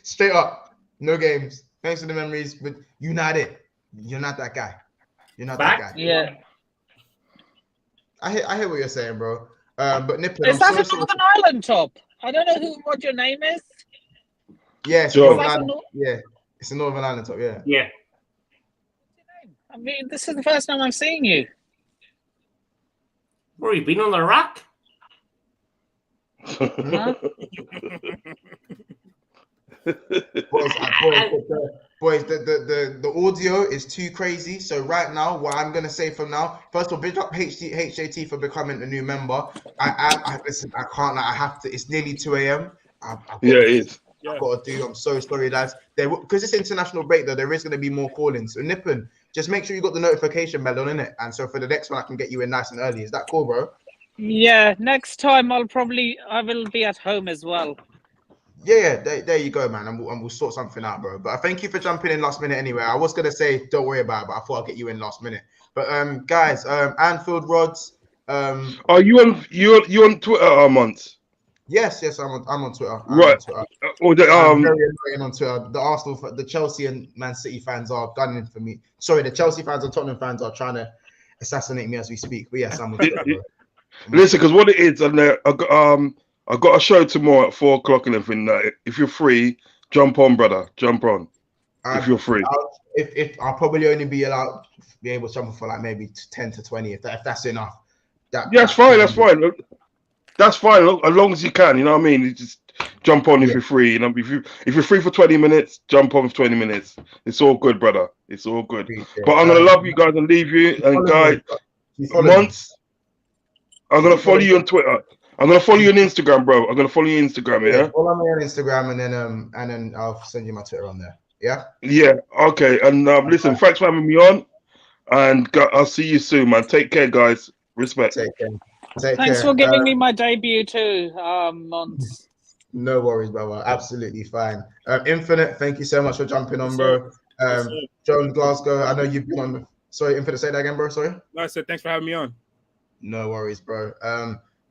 Straight up, no games. Thanks for the memories, but you're not it. You're not that guy. That guy. Yeah. I hear what you're saying, bro. But Nippon, is that a Northern Ireland top? I don't know what your name is. Yeah, it's Northern Ireland. Yeah, it's a Northern Ireland top. Yeah. Yeah. I mean, this is the first time I'm seeing you. Where you been on the rack? Huh? Boys, the audio is too crazy. So right now, what I'm gonna say from now, first of all, big up HJT for becoming a new member. I listen. I can't. I have to. It's nearly 2 a.m. Yeah, it is. I've got to do. I'm so sorry, lads. Because it's international break, though, there is going to be more call-ins. So Nippon, just make sure you got the notification bell on, innit? And so for the next one, I can get you in nice and early. Is that cool, bro? Yeah. Next time, I will be at home as well. Yeah, there you go, man. And we'll sort something out, bro. But thank you for jumping in last minute anyway. I was gonna say don't worry about it, but I thought I'd get you in last minute. But guys, Anfield Rods. Are you on Twitter, Armand? Yes, I'm on Twitter. Right. I'm very annoying on Twitter. The Arsenal, the Chelsea and Man City fans are gunning for me. Sorry, the Chelsea fans and Tottenham fans are trying to assassinate me as we speak. But yes, I'm on Twitter, bro. Listen, because what it is, I got a show tomorrow at 4:00 and everything. If you're free, jump on, brother. Jump on. If you're free. If I'll probably only be able to jump for like maybe 10 to 20 if that's enough. That's fine. That's fine. That's fine. As long as you can, you know what I mean. You just jump on if you're free. You know, if you're free for 20 minutes, jump on for 20 minutes. It's all good, brother. It's all good. But I'm gonna love you guys and leave you. And guys, months. I'm gonna follow you on Twitter. I'm gonna follow you on Instagram, bro. I'm gonna follow you on Instagram, yeah. Follow me on Instagram, and then I'll send you my Twitter on there. Yeah. Yeah. Okay. And listen, thanks for having me on, and I'll see you soon, man. Take care, guys. Respect. Take care. Thanks for giving me my debut too, Mons. No worries, brother. Absolutely fine. Infinite, thank you so much for jumping on, bro. John Glasgow, I know you've been on. Sorry, Infinite, say that again, bro. Sorry. No, I said thanks for having me on. No worries, bro.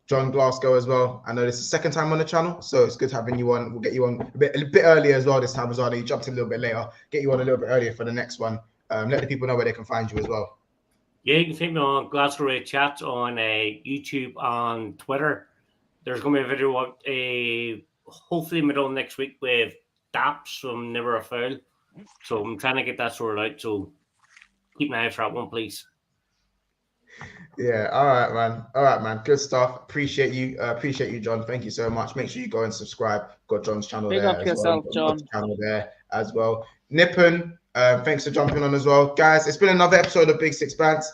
John Glasgow as well. I know this is the second time on the channel, so it's good having you on. We'll get you on a bit earlier as well this time as well. You jumped in a little bit later. Get you on a little bit earlier for the next one. Let the people know where they can find you as well. Yeah, you can find me on Glasgow Ray Chat on YouTube and Twitter. There's going to be a video out hopefully middle of next week with Daps from Never a Foul. So I'm trying to get that sorted out. So keep an eye out for that one, please. Yeah, all right, man. Good stuff. Appreciate you, John. Thank you so much. Make sure you go and subscribe. Got John's channel Big there up as yourself, well. John. Channel there as well. Nippon, thanks for jumping on as well, guys. It's been another episode of Bigsixbants.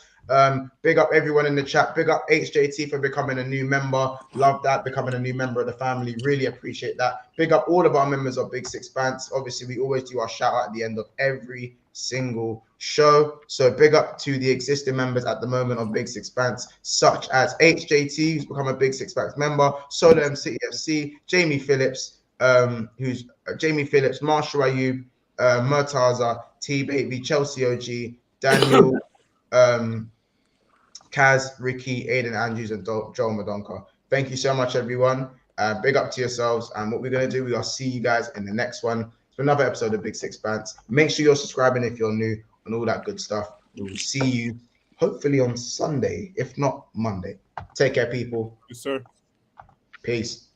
Big up everyone in the chat. Big up HJT for becoming a new member. Love that, becoming a new member of the family. Really appreciate that. Big up all of our members of Bigsixbants. Obviously, we always do our shout out at the end of every single show. So big up to the existing members at the moment of Bigsixbants, such as HJT, who's become a Bigsixbants member, Solo MC FC, Jamie Phillips, Jamie Phillips, Marshall Ayub, Murtaza, T Baby, Chelsea OG, Daniel, Kaz, Ricky, Aiden Andrews, and Joel Madonka. Thank you so much, everyone. Big up to yourselves. And what we're going to do, we'll see you guys in the next one. For another episode of Bigsixbants. Make sure you're subscribing if you're new and all that good stuff. We will see you hopefully on Sunday, if not Monday. Take care, people. Yes, sir. Peace.